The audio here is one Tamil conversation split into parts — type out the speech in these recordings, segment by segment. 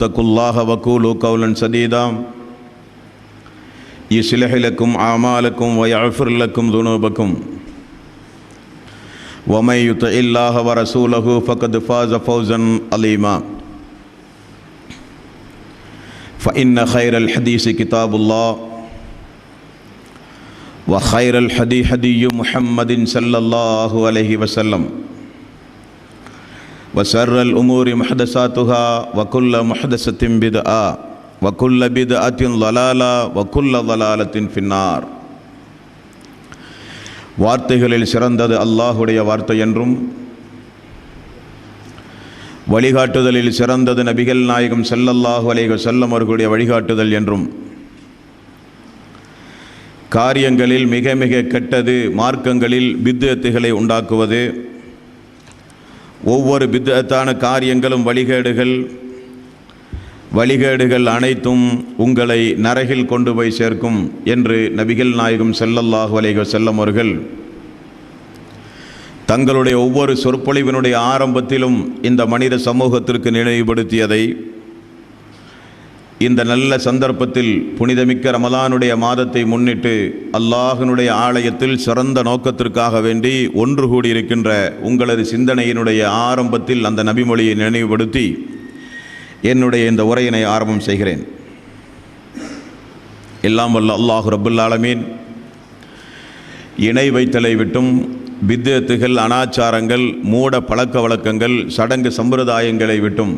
اتقوا الله وقولوا قولا سديدا يصلح لكم أعمالكم ويغفر لكم ذنوبكم ومن يطع الله ورسوله فقد فاز فوزا عظيما فإن خير الحديث كتاب الله وخير الهدي هدي محمد صلى الله عليه وسلم وشر الأمور محدثاتها وكل محدثة بدعة وكل بدعة ضلالة وكل ضلالة في النار. வார்த்தைகளில் சிறந்தது அல்லாஹுடைய வார்த்தை என்றும், வழிகாட்டுதலில் சிறந்தது நபிகள் நாயகம் ஸல்லல்லாஹு அலைஹி வஸல்லம் அவர்களுடைய வழிகாட்டுதல் என்றும், காரியங்களில் மிக மிக கெட்டது மார்க்கங்களில் பித்அத்துகளை உண்டாக்குவது, ஒவ்வொரு பித்அத்தான காரியங்களும் வழிகேடுகள் அனைத்தும் உங்களை நரகில் கொண்டு போய் சேர்க்கும் என்று நபிகள் நாயகம் ஸல்லல்லாஹு அலைஹி வஸல்லம் அவர்கள் தங்களுடைய ஒவ்வொரு சொற்பொழிவினுடைய ஆரம்பத்திலும் இந்த மனித சமூகத்திற்கு நினைவுபடுத்தியதை இந்த நல்ல சந்தர்ப்பத்தில் புனிதமிக்க ரமலானுடைய மாதத்தை முன்னிட்டு அல்லாஹ்வினுடைய ஆலயத்தில் சிறந்த நோக்கத்திற்காக வேண்டி ஒன்று கூடியிருக்கின்ற உங்களது சிந்தனையினுடைய ஆரம்பத்தில் அந்த நபிமொழியை நினைவுபடுத்தி என்னுடைய இந்த உரையினை ஆரம்பம் செய்கிறேன். எல்லாம் வல்ல அல்லாஹ் ரப்புல் ஆலமீன் இணை வைத்தலை விட்டும் பித்அத்துகள், அனாச்சாரங்கள், மூட பழக்க வழக்கங்கள், சடங்கு சம்பிரதாயங்களை விட்டும்,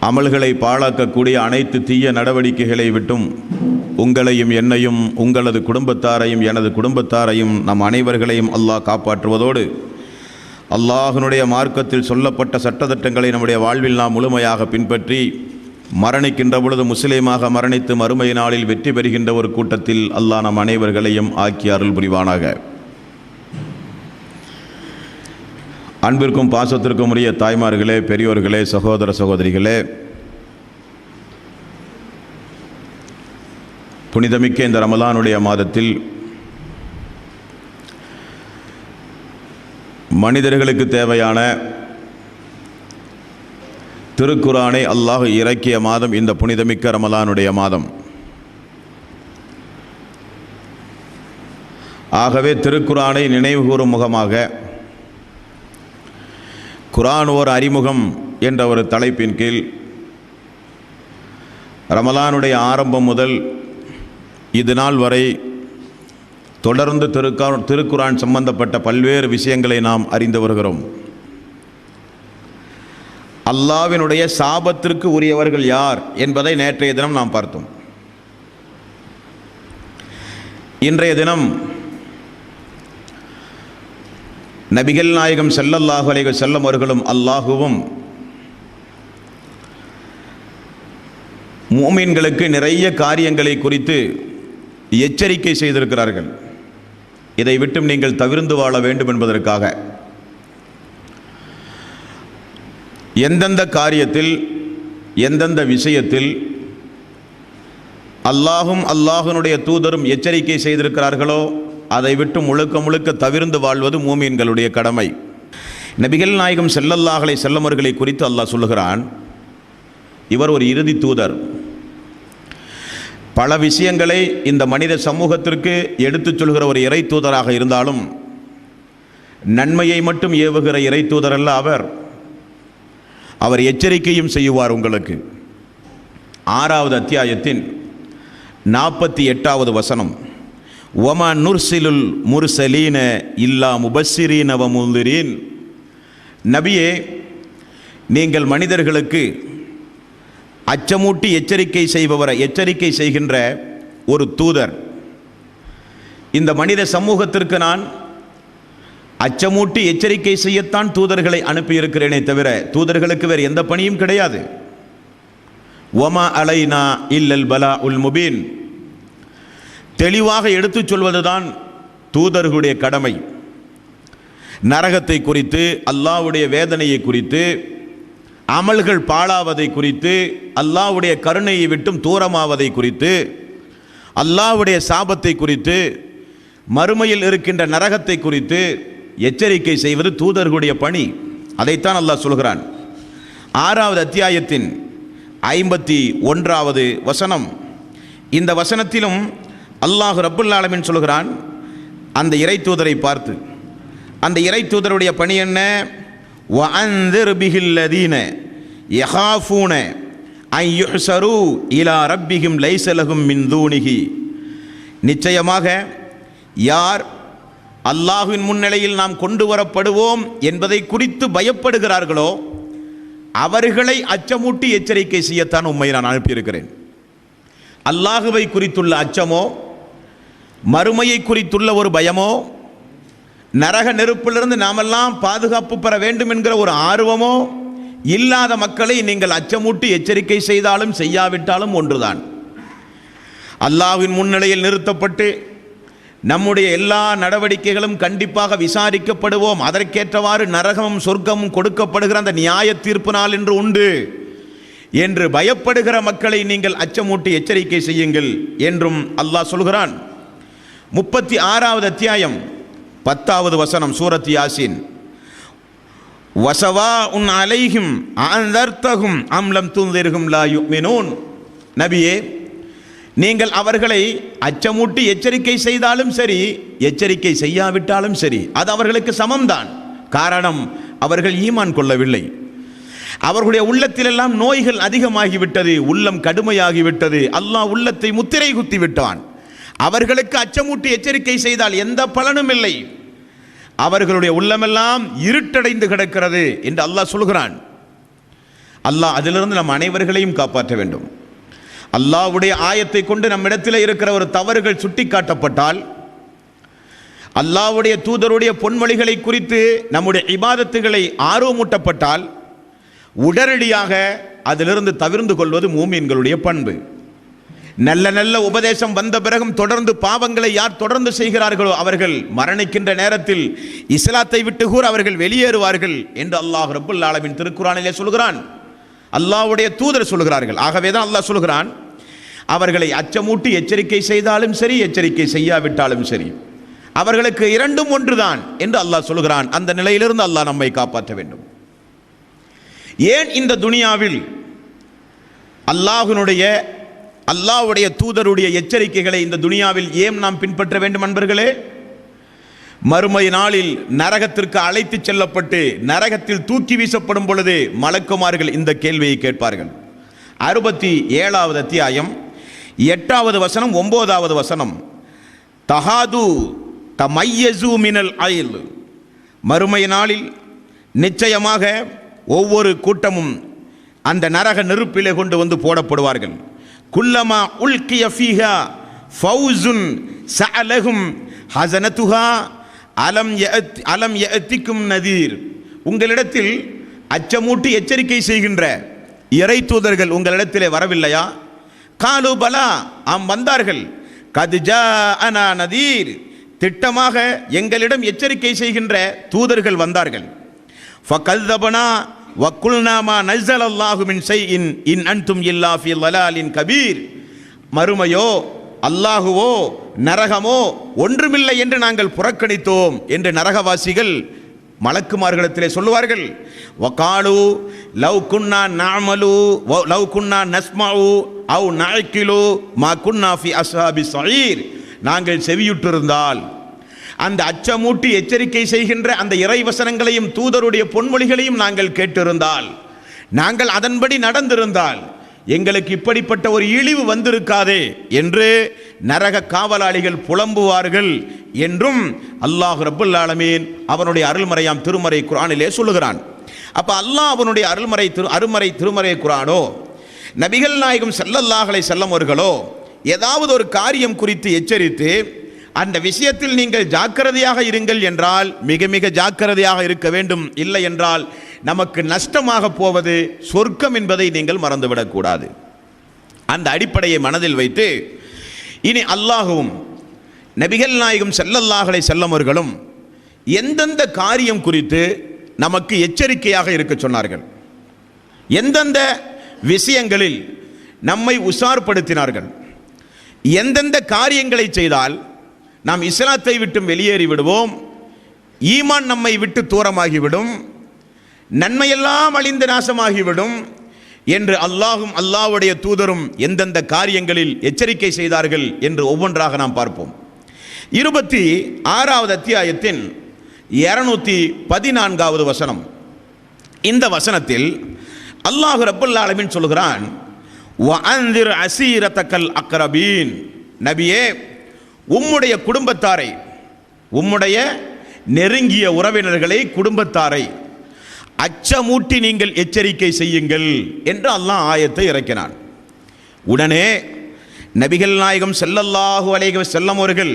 அமல்களை பாழாக்கக்கூடிய அனைத்து தீய நடவடிக்கைகளை விட்டும் உங்களையும் என்னையும் உங்களது குடும்பத்தாரையும் எனது குடும்பத்தாரையும் நம் அனைவர்களையும் அல்லாஹ் காப்பாற்றுவதோடு அல்லாஹ்வினுடைய மார்க்கத்தில் சொல்லப்பட்ட சட்டத்திட்டங்களை நம்முடைய வாழ்வில் நாம் முழுமையாக பின்பற்றி மரணிக்கின்ற பொழுது முஸ்லீமாக மரணித்து மறுமை நாளில் வெற்றி பெறுகின்ற ஒரு கூட்டத்தில் அல்லாஹ் நம் அனைவர்களையும் ஆக்கி அருள் புரிவானாக. அன்பிற்கும் பாசத்திற்கும் உரிய தாய்மார்களே, பெரியோர்களே, சகோதர சகோதரிகளே, புனிதமிக்க இந்த ரமலானுடைய மாதத்தில் மனிதர்களுக்கு தேவையான திருக்குரானை அல்லாஹ் இறக்கிய மாதம் இந்த புனிதமிக்க ரமலானுடைய மாதம். ஆகவே திருக்குரானை நினைவுகூரும் முகமாக குரான் ஓர் அறிமுகம் என்ற ஒரு தலைப்பின் கீழ் ரமலானுடைய ஆரம்பம் முதல் இது நாள் வரை தொடர்ந்து திருக்குரான் சம்பந்தப்பட்ட பல்வேறு விஷயங்களை நாம் அறிந்து வருகிறோம். அல்லாஹ்வினுடைய சாபத்திற்கு உரியவர்கள் யார் என்பதை நேற்றைய தினம் நாம் பார்த்தோம். இன்றைய தினம் நபிகள் நாயகம் ஸல்லல்லாஹு அலைஹி வஸல்லம் அவர்களும் அல்லாஹுவும் முஃமின்களுக்கு நிறைய காரியங்களை குறித்து எச்சரிக்கை செய்திருக்கிறார்கள். இதை விட்டும் நீங்கள் தவிர்ந்து வாழ வேண்டும் என்பதற்காக எந்தெந்த காரியத்தில் எந்தெந்த விஷயத்தில் அல்லாஹும் அல்லாஹ்வினுடைய தூதரும் எச்சரிக்கை செய்திருக்கிறார்களோ அதை விட்டு முழுக்க தவிர்ந்து வாழ்வது மூமின்களுடைய கடமை. நபிகள் நாயகம் ஸல்லல்லாஹு அலைஹி வஸல்லம் அவர்களை குறித்து அல்லாஹ் சொல்லுகிறான், இவர் ஒரு இறுதி தூதர். பல விஷயங்களை இந்த மனித சமூகத்திற்கு எடுத்துச் சொல்கிற ஒரு இறை தூதராக இருந்தாலும் நன்மையை மட்டும் ஏவுகிற இறை தூதர் அல்ல அவர் எச்சரிக்கையும் செய்வார். உங்களுக்கு 6வது அத்தியாயத்தின் 48வது வசனம், ஒமா நுர்சிலுல் முர்சலீன இல்லா முபஸ்ஸிரீன வ முன்திரீன். நபியே, நீங்கள் மனிதர்களுக்கு அச்சமூட்டி எச்சரிக்கை செய்கின்ற ஒரு தூதர். இந்த மனித சமூகத்திற்கு நான் அச்சமூட்டி எச்சரிக்கை செய்யத்தான் தூதர்களை அனுப்பியிருக்கிறேனே தவிர தூதர்களுக்கு வேறு எந்த பணியும் கிடையாது. ஒமா அலைனா இல்லல் பலா உல் முபீன். தெளிவாக எடுத்துச் சொல்வதுதான் தூதர்களுடைய கடமை. நரகத்தை குறித்து, அல்லாஹ்வுடைய வேதனையை குறித்து, அமல்கள் பாழாவதை குறித்து, அல்லாஹ்வுடைய கருணையை விட்டும் தூரமாவதை குறித்து, அல்லாஹ்வுடைய சாபத்தை குறித்து, மறுமையில் இருக்கின்ற நரகத்தை குறித்து எச்சரிக்கை செய்வது தூதர்களுடைய பணி. அதைத்தான் அல்லாஹ் சொல்கிறான். 6வது அத்தியாயத்தின் 51வது வசனம். இந்த வசனத்திலும் அல்லாஹ் ரப்புல் ஆலமீன் சொல்கிறான் அந்த இறை தூதரை பார்த்து. அந்த இறை தூதருடைய பணி என்ன? வஅன்திர் பிஹில்லதீன யஹாஃபூன அன் யுஹ்ஸரு இலா ரப்பிஹிம் லைஸ லஹும் மின் தூனிஹி. நிச்சயமாக யார் அல்லாஹ்வின் முன்னிலையில் நாம் கொண்டு வரப்படுவோம் என்பதை குறித்து பயப்படுகிறார்களோ அவர்களை அச்சமூட்டி எச்சரிக்கை செய்யத்தான் உம்மை நான் அனுப்பியிருக்கிறேன். அல்லாஹுவை குறித்துள்ள அச்சமோ, மறுமையை குறித்துள்ள ஒரு பயமோ, நரக நெருப்பிலிருந்து நாமெல்லாம் பாதுகாப்பு பெற வேண்டும் என்கிற ஒரு ஆர்வமோ இல்லாத மக்களை நீங்கள் அச்சமூட்டி எச்சரிக்கை செய்தாலும் செய்யாவிட்டாலும் ஒன்றுதான். அல்லாஹ்வின் முன்னிலையில் நிறுத்தப்பட்டு நம்முடைய எல்லா நடவடிக்கைகளும் கண்டிப்பாக விசாரிக்கப்படுவோம், அதற்கேற்றவாறு நரகமும் சொர்க்கமும் கொடுக்கப்படுகிற அந்த நியாய தீர்ப்பு நாள் என்று உண்டு என்று பயப்படுகிற மக்களை நீங்கள் அச்சமூட்டி எச்சரிக்கை செய்யுங்கள் என்றும் அல்லாஹ் சொல்கிறான். 36வது அத்தியாயம் 10வது வசனம், சூரத் யாசீன். வஸவாஉன் அலைஹிம் அன்தர்தஹும் அம் லம் துன்திர்ஹும் லா யுமினூன். நபியே, நீங்கள் அவர்களை அச்சமூட்டி எச்சரிக்கை செய்தாலும் சரி, எச்சரிக்கை செய்யாவிட்டாலும் சரி, அது அவர்களுக்கு சமம்தான். காரணம், அவர்கள் ஈமான் கொள்ளவில்லை. அவர்களுடைய உள்ளத்திலெல்லாம் நோய்கள் அதிகமாகிவிட்டது, உள்ளம் கடுமையாகிவிட்டது. அல்லாஹ் உள்ளத்தை முத்திரை குத்தி விட்டான். அவர்களுக்கு அச்சமூட்டி எச்சரிக்கை செய்தால் எந்த பலனும் இல்லை. அவர்களுடைய உள்ளமெல்லாம் இருட்டடைந்து கிடக்கிறது என்று அல்லாஹ் சொல்கிறான். அல்லாஹ் அதிலிருந்து நம் அனைவர்களையும் காப்பாற்ற வேண்டும். அல்லாஹ்வுடைய ஆயத்தை கொண்டு நம்மிடத்தில் இருக்கிற ஒரு தவறுகள் சுட்டி காட்டப்பட்டால், அல்லாஹ்வுடைய தூதருடைய பொன்மொழிகளை குறித்து நம்முடைய இபாதத்துகளை ஆர்வமூட்டப்பட்டால் உடனடியாக அதிலிருந்து தவிர்ந்து கொள்வது மூமின்களுடைய பண்பு. நல்ல நல்ல உபதேசம் வந்த பிறகும் தொடர்ந்து பாவங்களை யார் தொடர்ந்து செய்கிறார்களோ அவர்கள் மரணிக்கின்ற நேரத்தில் இஸ்லாத்தை விட்டு கூட அவர்கள் வெளியேறுவார்கள் என்று அல்லாஹ் ரப்புல் ஆலமீன் திருக்குர்ஆனிலே சொல்கிறான். அல்லாஹ்வுடைய தூதர் சொல்கிறார்கள். ஆகவே தான் அல்லாஹ் சொல்கிறான், அவர்களை அச்சமூட்டி எச்சரிக்கை செய்தாலும் சரி, எச்சரிக்கை செய்யாவிட்டாலும் சரி, அவர்களுக்கு இரண்டும் ஒன்றுதான் என்று அல்லாஹ் சொல்கிறான். அந்த நிலையிலிருந்து அல்லாஹ் நம்மை காப்பாற்ற வேண்டும். ஏன் இந்த துனியாவில் அல்லாஹ்வுடைய தூதருடைய எச்சரிக்கைகளை இந்த துனியாவில் ஏன் நாம் பின்பற்ற வேண்டும் அன்பர்களே? மறுமை நாளில் நரகத்திற்கு அழைத்து செல்லப்பட்டு நரகத்தில் தூக்கி வீசப்படும் பொழுது மலக்குமார்கள் இந்த கேள்வியை கேட்பார்கள். 67வது அத்தியாயம் 8வது வசனம் 9வது வசனம். தஹாது தமையசு மினல் ஐல். மறுமை நாளில் நிச்சயமாக ஒவ்வொரு கூட்டமும் அந்த நரக நெருப்பிலே கொண்டு வந்து போடப்படுவார்கள். குல்லமா உல்கிய ஃபீஹா ஃபௌசுன் சஅலஹும் ஹஸனதுஹா அலம் யஅதிக்கும் நதீர். உங்களிடத்தில் அச்சமூட்டி எச்சரிக்கை செய்கின்ற இறை தூதர்கள் உங்களிடத்திலே வரவில்லையா? காலு பலா, ஆம் வந்தார்கள். கத் ஜாஅனா நதீர், திட்டமாக எங்களிடம் எச்சரிக்கை செய்கின்ற தூதர்கள் வந்தார்கள். ஃபகல்தபனா வக்குல்னா மா நஸலல்லாஹு மின் ஷைஇன் இன் அன்தும் இல்லா ஃபீ ضلالின் கபீர். மறுமையோ அல்லாஹுவோ நரகமோ ஒன்றுமில்லை என்று நாங்கள் புறக்கணித்தோம் என்று நரகவாசிகள் மலக்குமார்களிடத்திலே சொல்லுவார்கள். வகாலு லவ் குன்னா நஅமலு லவ் குன்னா நஸ்மஉ அவ் நஅகிலு மா குன்னா ஃபீ அஸ்ஹாபி ஸஈர். நாங்கள் செவியுற்றிருந்தால், அந்த அச்சமூட்டி எச்சரிக்கை செய்கின்ற அந்த இறை வசனங்களையும் தூதருடைய பொன்மொழிகளையும் நாங்கள் கேட்டிருந்தால், நாங்கள் அதன்படி நடந்திருந்தால் எங்களுக்கு இப்படிப்பட்ட ஒரு இழிவு வந்திருக்காதே என்று நரக காவலாளிகள் புலம்புவார்கள் என்றும் அல்லாஹ் ரப்புல் ஆலமீன் அவனுடைய அருள்மறையாம் திருமறை குர்ஆனிலே சொல்லுகிறான். அப்ப அல்லாஹ் அவனுடைய அருமறை திருமறை குர்ஆனோ நபிகள் நாயகம் ஸல்லல்லாஹு அலைஹி வஸல்லம் அவர்களோ ஏதாவது ஒரு காரியம் குறித்து எச்சரித்து அந்த விஷயத்தில் நீங்கள் ஜாக்கிரதையாக இருங்கள் என்றால் மிக மிக ஜாக்கிரதையாக இருக்க வேண்டும். இல்லை என்றால் நமக்கு நஷ்டமாக போவது சொர்க்கம் என்பதை நீங்கள் மறந்துவிடக்கூடாது. அந்த அடிப்படையை மனதில் வைத்து இனி அல்லாஹுவும் நபிகள் நாயகம் ஸல்லல்லாஹு அலைஹி வஸல்லம் அவர்களும் எந்தெந்த காரியம் குறித்து நமக்கு எச்சரிக்கையாக இருக்க சொன்னார்கள், எந்தெந்த விஷயங்களில் நம்மை உஷார்படுத்தினார்கள், எந்தெந்த காரியங்களை செய்தால் நாம் இஸ்லாத்தை விட்டு வெளியேறி விடுவோம், ஈமான் நம்மை விட்டு தூரமாகிவிடும், நன்மையெல்லாம் அழிந்து நாசமாகிவிடும், என்று அல்லாஹும் அல்லாஹ்வுடைய தூதரும் எந்தெந்த காரியங்களில் எச்சரிக்கை செய்தார்கள் என்று ஒவ்வொன்றாக நாம் பார்ப்போம். 26வது அத்தியாயத்தின் 214வது வசனம். இந்த வசனத்தில் அல்லாஹ் ரப்பல் ஆலமீன் சொல்கிறான், வஅன்திர் அஸீரத்தக்கல் அக்ரபீன். நபியே, உம்முடைய குடும்பத்தாரை, உம்முடைய நெருங்கிய உறவினர்களை, குடும்பத்தாரை அச்சமூட்டி நீங்கள் எச்சரிக்கை செய்யுங்கள் என்று அல்லாஹ் ஆயத்தை இறக்கினான். உடனே நபிகள் நாயகம் ஸல்லல்லாஹு அலைஹி வஸல்லம் அவர்கள்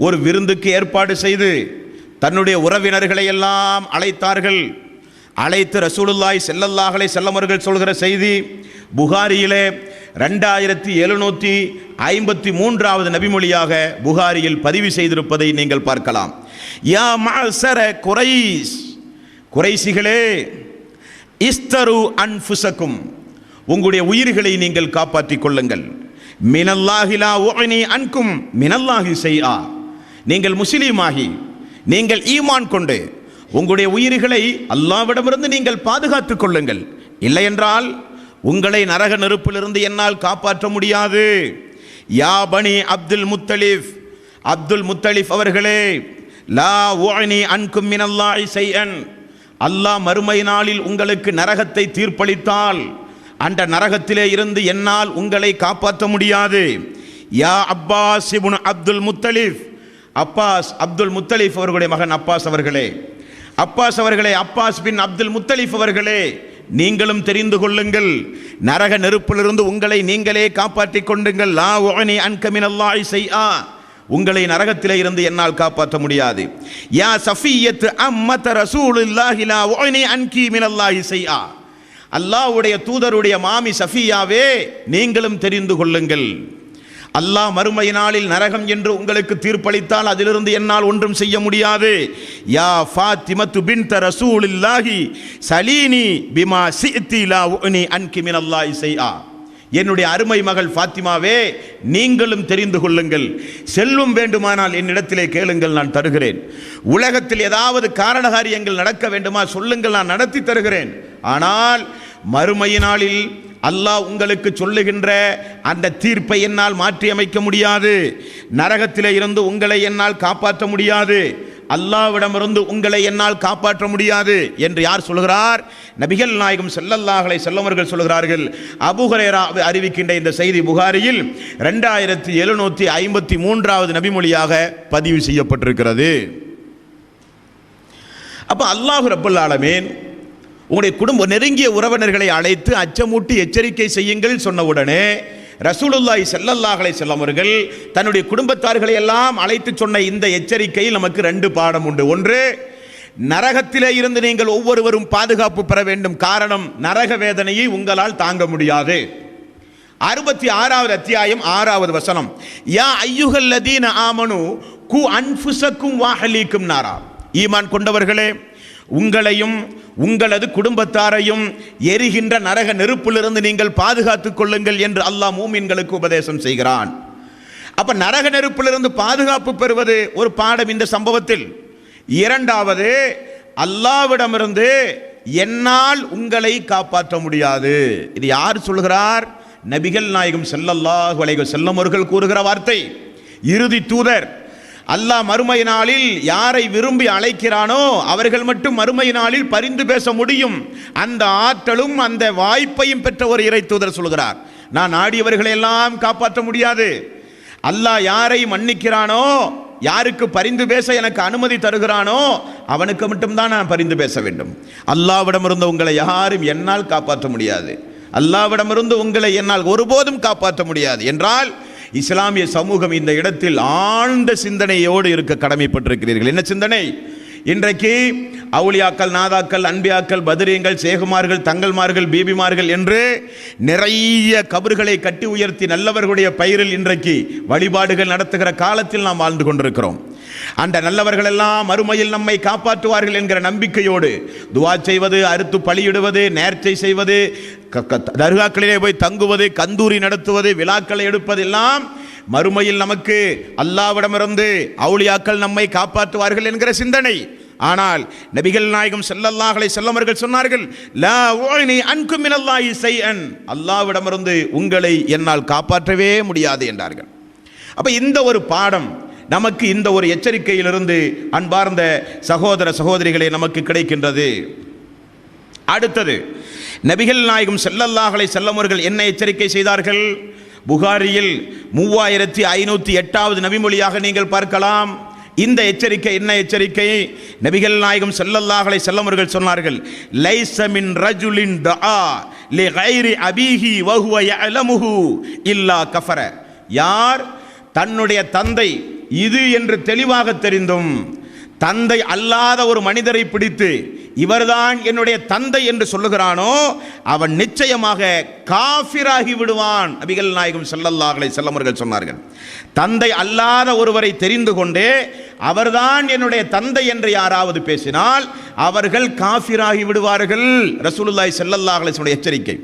ஒரு விருந்துக்கு ஏற்பாடு செய்து தன்னுடைய உறவினர்களை எல்லாம் அழைத்தார்கள். அழைத்து ரசூலுல்லாஹி ஸல்லல்லாஹு அலைஹி வஸல்லம் அவர்கள் சொல்கிற செய்தி புகாரியிலே 2753வது நபிமொழியாக புகாரியில் பதிவு செய்திருப்பதை நீங்கள் பார்க்கலாம். யா மஅஸர குரைஷ், குறைசிகளே, இஸ்தரு அன்ஃபுசக்கும், உங்களுடைய உயிர்களை நீங்கள் காப்பாற்றிக் கொள்ளுங்கள். மினல்லாஹி லா உஅனி அன்கும் மினல்லாஹி ஷைஆ. நீங்கள் முஸ்லீமாகி, நீங்கள் ஈமான் கொண்டு உங்களுடைய உயிர்களை அல்லாஹ்விடமிருந்து நீங்கள் பாதுகாத்துக் கொள்ளுங்கள். இல்லை என்றால் உங்களை நரக நெருப்பிலிருந்து என்னால் காப்பாற்ற முடியாது. யா பனி அப்துல் முத்தலிஃப், அப்துல் முத்தலிஃப் அவர்களே, லா உஅனி அன்கும் மினல்லாஹி ஷைஅன், அல்லாஹ் மறுமை நாளில் உங்களுக்கு நரகத்தை தீர்ப்பளித்தால் அந்த நரகத்திலே இருந்து என்னால் உங்களை காப்பாற்ற முடியாது. யா அப்பாஸ் இப்னு அப்துல் முத்தலிஃப், அப்பாஸ் அப்துல் முத்தலிஃப் அவர்களுடைய மகன் அப்பாஸ் அவர்களே, அப்பாஸ் அவர்களே, அப்பாஸ் பின் அப்துல் முத்தலிஃப் அவர்களே, நீங்களும் தெரிந்து கொள்ளுங்கள், நரக நெருப்பிலிருந்து உங்களை நீங்களே காப்பாற்றிக் கொண்டுங்கள். லா உஅனி அன்க மினல்லாஹி ஷைஆ, உங்களை நரகத்திலே இருந்து என்னால் காப்பாற்ற முடியாது. யா சஃபிய்யத் அம்மத ரசூலுல்லாஹி லா உஅனி அன்கி மினல்லாஹி ஷைஆ, அல்லாஹ்வுடைய தூதருடைய மாமி சஃபியாவே, நீங்களும் தெரிந்து கொள்ளுங்கள், அல்லாஹ் மறுமை நாளில் நரகம் என்று உங்களுக்கு தீர்ப்பளித்தால் அதிலிருந்து என்னால் ஒன்றும் செய்ய முடியாது. யா ஃபாத்திமத்து பின்த ரசூலுல்லாஹி சலீனி பிமா சிஅத்தி லா உஅனி அன்கி மினல்லாஹி ஷைஆ, என்னுடைய அருமை மகள் ஃபாத்திமாவே, நீங்களும் தெரிந்து கொள்ளுங்கள், செல்வம் வேண்டுமானால் என்னிடத்திலே கேளுங்கள், நான் தருகிறேன். உலகத்தில் ஏதாவது காரணகாரியங்கள் நடக்க வேண்டுமா சொல்லுங்கள், நான் நடத்தி தருகிறேன். ஆனால் மறுமையினாளில் அல்லாஹ் உங்களுக்கு சொல்லுகின்ற அந்த தீர்ப்பை என்னால் மாற்றி அமைக்க முடியாது. நரகத்திலே இருந்து உங்களை என்னால் காப்பாற்ற முடியாது, அல்லாஹ்விடமிருந்து உங்களை என்னால் காப்பாற்ற முடியாது என்று யார் சொல்கிறார்? நபிகள் நாயகம் ஸல்லல்லாஹு அலைஹி வஸல்லம் அவர்கள் சொல்கிறார்கள். அபூ ஹுரைரா அறிவிக்கின்ற இந்த செய்தி புகாரியில் 2753வது நபிமொழியாக பதிவு செய்யப்பட்டிருக்கிறது. அப்ப அல்லாஹ் ரப்பல் ஆலமீன் உங்களுடைய குடும்ப நெருங்கிய உறவினர்களை அழைத்து அச்சமூட்டி எச்சரிக்கை செய்யுங்கள் சொன்ன உடனே ரசூலுல்லாஹி ஸல்லல்லாஹு அலைஹி வஸல்லம் அவர்கள் தன்னுடைய குடும்பத்தார்களை எல்லாம் அழைத்து சொன்ன இந்த எச்சரிக்கையில் நமக்கு 2 பாடம் உண்டு. ஒன்று, நரகத்திலே இருந்து நீங்கள் ஒவ்வொருவரும் பாதுகாப்பு பெற வேண்டும். காரணம், நரக வேதனையை உங்களால் தாங்க முடியாது. 66வது அத்தியாயம் 6வது வசனம், யா அய்யுஹல்லதீன ஆமனு கு அன்ஃபுஸக்கும் வஅஹ்லீக்கும் நாரா, ஈமான் கொண்டவர்களே, உங்களையும் உங்களது குடும்பத்தாரையும் எரிகின்ற நரக நெருப்பிலிருந்து நீங்கள் பாதுகாத்துக் கொள்ளுங்கள் என்று அல்லாஹ் மூமின்களுக்கு உபதேசம் செய்கிறான். அப்ப நரக நெருப்பிலிருந்து பாதுகாப்பு பெறுவது ஒரு பாடம் இந்த சம்பவத்தில். இரண்டாவது, அல்லாஹ்விடமிருந்து என்னால் உங்களை காப்பாற்ற முடியாது. இது யார் சொல்கிறார்? நபிகள் நாயகம் ஸல்லல்லாஹு அலைஹி வஸல்லம் அவர்கள் கூறுகிற வார்த்தை. இறுதி தூதர் அல்லாஹ் மறுமை நாளில் யாரை விரும்பி அழைக்கிறானோ அவர்கள் மட்டும் மறுமை நாளில் பரிந்து பேச முடியும். அந்த ஆற்றலும் அந்த வாய்ப்பையும் பெற்ற ஒரு இறை தூதர் சொல்கிறார், நான் நாடியவர்களை எல்லாம் காப்பாற்ற முடியாது. அல்லாஹ் யாரை மன்னிக்கிறானோ, யாருக்கு பரிந்து பேச எனக்கு அனுமதி தருகிறானோ அவனுக்கு மட்டும்தான் நான் பரிந்து பேச வேண்டும். அல்லாஹ்விடமிருந்து உங்களை யாரும் என்னால் காப்பாற்ற முடியாது, அல்லாஹ்விடமிருந்து உங்களை என்னால் ஒருபோதும் காப்பாற்ற முடியாது என்றால் இஸ்லாமிய சமூகம் இந்த இடத்தில் ஆழ்ந்த சிந்தனையோடு இருக்க கடமைப்பட்டிருக்கிறீர்கள். என்ன சிந்தனை? இன்றைக்கு அவுலியாக்கள், நாதாக்கள், அன்பியாக்கள், பத்ரீங்கள், சேகுமார்கள், தங்கள்மார்கள், பீபிமார்கள் என்று நிறைய கபர்களை கட்டி உயர்த்தி நல்லவர்களுடைய பெயரில் இன்றைக்கு வழிபாடுகள் நடத்துகிற காலத்தில் நாம் வாழ்ந்து கொண்டிருக்கிறோம். அந்த நல்லவர்கள் எல்லாம் மறுமையில் நம்மை காப்பாற்றுவார்கள் என்கிற நம்பிக்கையோடு துவா செய்வது, அறுத்து பலியிடுவது, நேர்ச்சை செய்வது, தர்காக்களிலே போய் தங்குவது, கந்தூரி நடத்துவது, விழாக்களை எடுப்பது எல்லாம் மறுமையில் நமக்கு அல்லாஹ்விடமிருந்து அவுலியாக்கள் நம்மை காப்பாற்றுவார்கள் என்கிற சிந்தனை. ஆனால் நபிகள் நாயகம் ஸல்லல்லாஹு அலைஹி வஸல்லம் அவர்கள் சொன்னார்கள், லா உஅனி அன்கும் மினல்லாஹி ஷைஅன், அல்லாஹ்விடமிருந்து உங்களை என்னால் காப்பாற்றவே முடியாது என்றார்கள். அப்ப இந்த ஒரு பாடம் நமக்கு, இந்த ஒரு எச்சரிக்கையிலிருந்து அன்பார்ந்த சகோதர சகோதரிகளே நமக்கு கிடைக்கின்றது. அடுத்தது, நபிகள் நாயகம் ஸல்லல்லாஹு அலைஹி வஸல்லம் அவர்கள் என்ன எச்சரிக்கை செய்தார்கள்? புகாரியில் 3508வது நபிமொழியாக நீங்கள் பார்க்கலாம். இந்த எச்சரிக்கை என்ன எச்சரிக்கை? நபிகள் நாயகம் ஸல்லல்லாஹு அலைஹி வஸல்லம் அவர்கள் சொன்னார்கள், லைஸ மின் ரஜுலின் தஆ லிகைரி அபீஹி வ ஹுவ யஅலமுஹு இல்லா கஃபர. யார் தன்னுடைய தந்தை இது என்று தெளிவாக தெரிந்தும் தந்தை அல்லாத ஒரு மனிதரை பிடித்து இவர்தான் என்னுடைய தந்தை என்று சொல்லுகிறானோ அவன் நிச்சயமாக காஃபிராகி விடுவான். நபிகள் நாயகம் ஸல்லல்லாஹு அலைஹி வஸல்லம் அவர்கள் சொன்னார்கள், தந்தை அல்லாத ஒருவரை தெரிந்து கொண்டே அவர்தான் என்னுடைய தந்தை என்று யாராவது பேசினால் அவர்கள் காஃபிராகி விடுவார்கள். ரசூலுல்லாஹி ஸல்லல்லாஹு அலைஹி வஸல்லம் எச்சரிக்கை.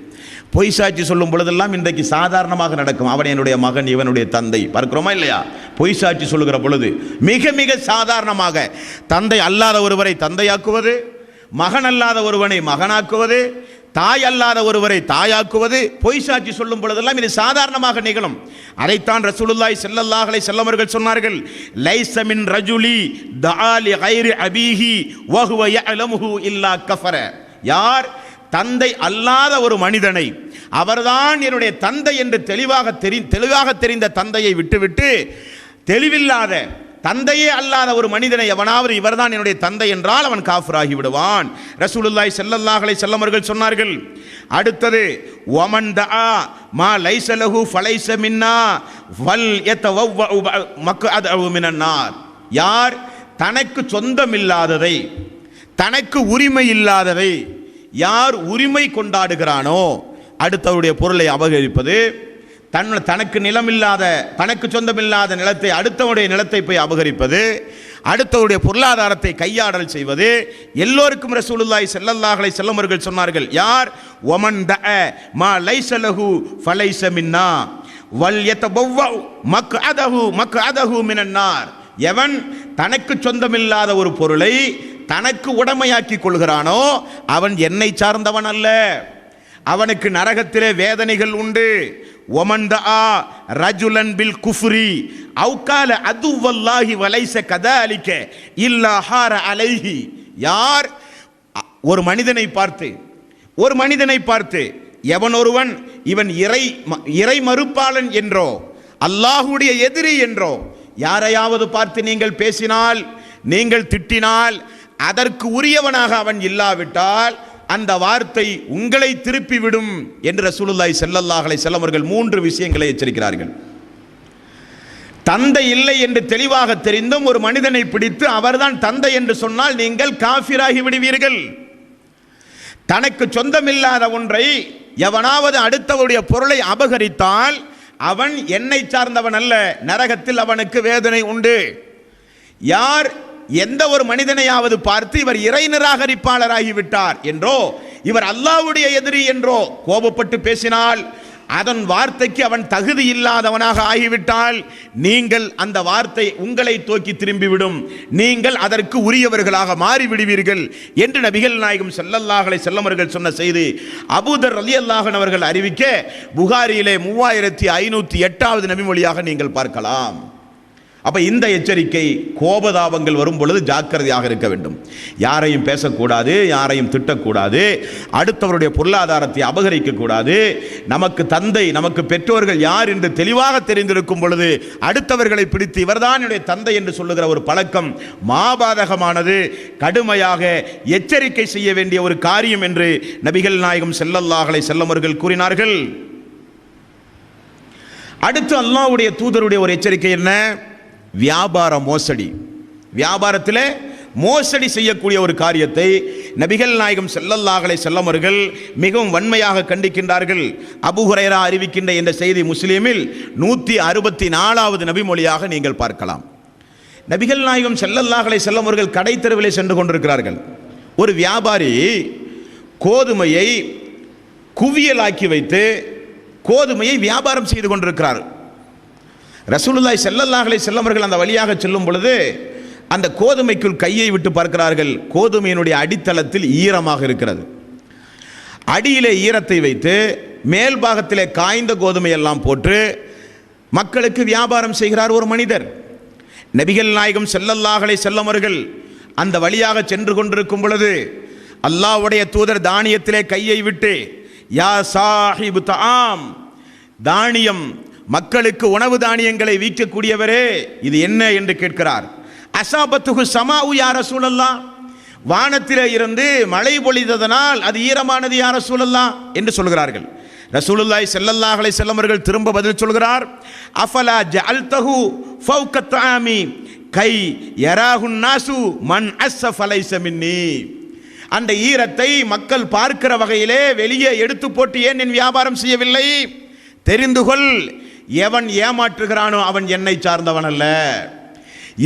பொய் சாட்சி சொல்லும் பொழுதெல்லாம் இன்றைக்கு சாதாரணமாக நடக்கும். அவன் என்னுடைய மகன், இவனுடைய தந்தை, பார்க்கிறோமா இல்லையா? பொய் சாட்சி சொல்லுகிற பொழுது மிக மிக சாதாரணமாக தந்தை அல்லாத ஒருவரை தந்தையாக்குவது, மகன் அல்லாத ஒருவனை மகனாக்குவது, தாய் அல்லாத ஒருவரை தாயாக்குவது, பொய் சாட்சி சொல்லும் பொழுதெல்லாம் இது சாதாரணமாக நிகழும். அதைத்தான் ரசூலுல்லாஹி ஸல்லல்லாஹு அலைஹி வஸல்லம் அவர்கள் சொன்னார்கள், லைஸ மின் ரஜுலி தஆ லிகைரி அபீஹி வ ஹுவ யஅலமுஹு இல்லா கஃபர. யார் தந்தை அல்லாத ஒரு மனிதனை அவர்தான் என்னுடைய தந்தை என்று தெளிவாக தெரிந்த தந்தையை விட்டுவிட்டு தெளிவில்லாத தந்தையே அல்லாத ஒரு மனிதனை எவனாவது இவர்தான் என்னுடைய தந்தை என்றால் அவன் காஃபிராகி விடுவான். ரசூலுல்லாஹி ஸல்லல்லாஹு அலைஹி வஸல்லம் அவர்கள் சொன்னார்கள். அடுத்தது, வமன் தஆ மா லைஸ லஹு ஃபலைஸ மின்னா வல் யதவவ்வஉ மக்அதஹு மினன் நார். யார் தனக்கு சொந்தமில்லாததை, தனக்கு உரிமை இல்லாததை யார் உரிமை கொண்டாடுகிறானோ, அடுத்தவருடைய பொருளை அபகரிப்பது, தனக்கு நிலமில்லாத, தனக்கு சொந்தமில்லாத நிலத்தை அடுத்தவருடைய நிலத்தை போய் அபகரிப்பது, அடுத்தவருடைய பொருளாதாரத்தை கையாடல் செய்வது, எல்லோருக்கும் ரசூலுல்லாஹி ஸல்லல்லாஹு அலைஹி வஸல்லம் அவர்கள் சொன்னார்கள், யார் வமன் தஅ மா லைஸ லஹு ஃபலைஸ மின்னா வல் யதபவ்வஉ மக்அதஹு மினன் நார். எவன் தனக்கு சொந்தமில்லாத ஒரு பொருளை தனக்கு உடைமையாக்கி கொள்கிறானோ அவன் என்னை சார்ந்தவன் அல்ல, அவனுக்கு நரகத்திலே வேதனைகள் உண்டு. ஒமன் தஆ ரஜுலன் பில் குஃப்ரி அவு கால அதுவல்லாஹி வலைஸ கதாலிக இல்லா ஹார அலைஹி. யார் ஒரு மனிதனை பார்த்து எவன் ஒருவன் இவன் இறை மறுப்பாளன் என்றோ அல்லாஹ்வுடைய எதிரி என்றோ யாரையாவது பார்த்து நீங்கள் பேசினால், நீங்கள் திட்டினால், அதற்கு உரியவனாக அவன் இல்லாவிட்டால் அந்த வார்த்தை உங்களை திருப்பிவிடும் என்று ரசூலுல்லாஹி ஸல்லல்லாஹு அலைஹி வஸல்லம் அவர்கள் 3 விஷயங்களை எச்சரிக்கிறார்கள். தந்தை இல்லை என்று தெளிவாக தெரிந்தும் ஒரு மனிதனை பிடித்து அவர்தான் தந்தை என்று சொன்னால் நீங்கள் காஃபிராகி விடுவீர்கள். தனக்கு சொந்தமில்லாத ஒன்றை எவனாவது அடுத்தவருடைய பொருளை அபகரித்தால் அவன் என்னை சார்ந்தவன் அல்ல, நரகத்தில் அவனுக்கு வேதனை உண்டு. யார் எந்த ஒரு மனிதனையாவது பார்த்து இவர் இறை நிராகரிப்பாளராகிவிட்டார் என்றோ இவர் அல்லாஹ்வுடைய எதிரி என்றோ கோபப்பட்டு பேசினால், அதன் வார்த்தைக்கு அவன் தகுதி இல்லாதவனாக ஆகிவிட்டால் நீங்கள் அந்த வார்த்தை உங்களை தூக்கி திரும்பிவிடும், நீங்கள் அதற்கு உரியவர்களாக மாறிவிடுவீர்கள் என்று நபிகள் நாயகம் ஸல்லல்லாஹு அலைஹி வஸல்லம் அவர்கள் சொன்ன செய்தி அபூதர் ரலியல்லாஹு அன்ஹு அவர்கள் அறிவிக்க புகாரியிலே 3508வது நபிமொழியாக நீங்கள் பார்க்கலாம். அப்ப இந்த எச்சரிக்கை, கோபதாபங்கள் வரும் பொழுது ஜாக்கிரதையாக இருக்க வேண்டும். யாரையும் பேசக்கூடாது, யாரையும் திட்டக்கூடாது, அடுத்தவருடைய பொருளாதாரத்தை அபகரிக்க கூடாது. நமக்கு தந்தை, நமக்கு பெற்றோர்கள் யார் என்று தெளிவாக தெரிந்திருக்கும் பொழுது அடுத்தவர்களை பிடித்து இவர்தான் என்னுடைய தந்தை என்று சொல்லுகிற ஒரு பழக்கம் மாபாதகமானது, கடுமையாக எச்சரிக்கை செய்ய வேண்டிய ஒரு காரியம் என்று நபிகள் நாயகம் ஸல்லல்லாஹு அலைஹி வஸல்லம் அவர்கள் கூறினார்கள். அடுத்து அல்லாஹ்வுடைய தூதருடைய ஒரு எச்சரிக்கை என்ன? வியாபார மோசடி. வியாபாரத்தில் மோசடி செய்யக்கூடிய ஒரு காரியத்தை நபிகள் நாயகம் ஸல்லல்லாஹு அலைஹி வஸல்லம் அவர்கள் மிகவும் வன்மையாக கண்டிக்கின்றார்கள். அபூ ஹுரைரா அறிவிக்கின்ற இந்த செய்தி முஸ்லிமில் 164வது நபிமொழியாக நீங்கள் பார்க்கலாம். நபிகள் நாயகம் ஸல்லல்லாஹு அலைஹி வஸல்லம் அவர்கள் கடை தெருவிலே சென்று கொண்டிருக்கிறார்கள். ஒரு வியாபாரி கோதுமையை குவியலாக்கி வைத்து கோதுமையை வியாபாரம் செய்து கொண்டிருக்கிறார். ரசூலுல்லாஹி ஸல்லல்லாஹு அலைஹி வஸல்லம் அவர்கள் அந்த வழியாக செல்லும் பொழுது அந்த கோதுமைக்குள் கையை விட்டு பார்க்கிறார்கள். கோதுமையினுடைய அடித்தளத்தில் ஈரமாக இருக்கிறது. அடியிலே ஈரத்தை வைத்து மேல் பாகத்திலே காய்ந்த கோதுமை எல்லாம் போட்டு மக்களுக்கு வியாபாரம் செய்கிறார் ஒரு மனிதர். நபிகள் நாயகம் ஸல்லல்லாஹு அலைஹி வஸல்லம் அவர்கள் அந்த வழியாக சென்று கொண்டிருக்கும் பொழுது அல்லாஹ்வுடைய தூதர் தானியத்திலே கையை விட்டு, யா சாஹிபு தஆம், தானியம், மக்களுக்கு உணவு தானியங்களை வீக்கக்கூடியவரே, இது என்ன என்று கேட்கிறார். அஸாபத்துஹு ஸமாஉ யா ரசூலல்லாஹ், வானத்திலே இருந்து மழை பொழிந்ததனால் அது ஈரமானது யா ரசூலல்லாஹ் என்று சொல்கிறார்கள். ரசூலுல்லாஹி ஸல்லல்லாஹு அலைஹி வஸல்லம் அவர்கள் திரும்ப பதில் சொல்கிறார், அஃபலா ஜஅல்தஹு ஃபௌக தஆமி கை யராஹுன் நாசு மன் அஸ்ஸஃப லைஸ மின்னி. அந்த ஈரத்தை மக்கள் பார்க்கிற வகையிலே வெளியே எடுத்து போட்டு ஏன் என் வியாபாரம் செய்யவில்லை? தெரிந்து கொள், எவன் ஏமாற்றுகிறானோ அவன் என்னை சார்ந்தவன் அல்ல.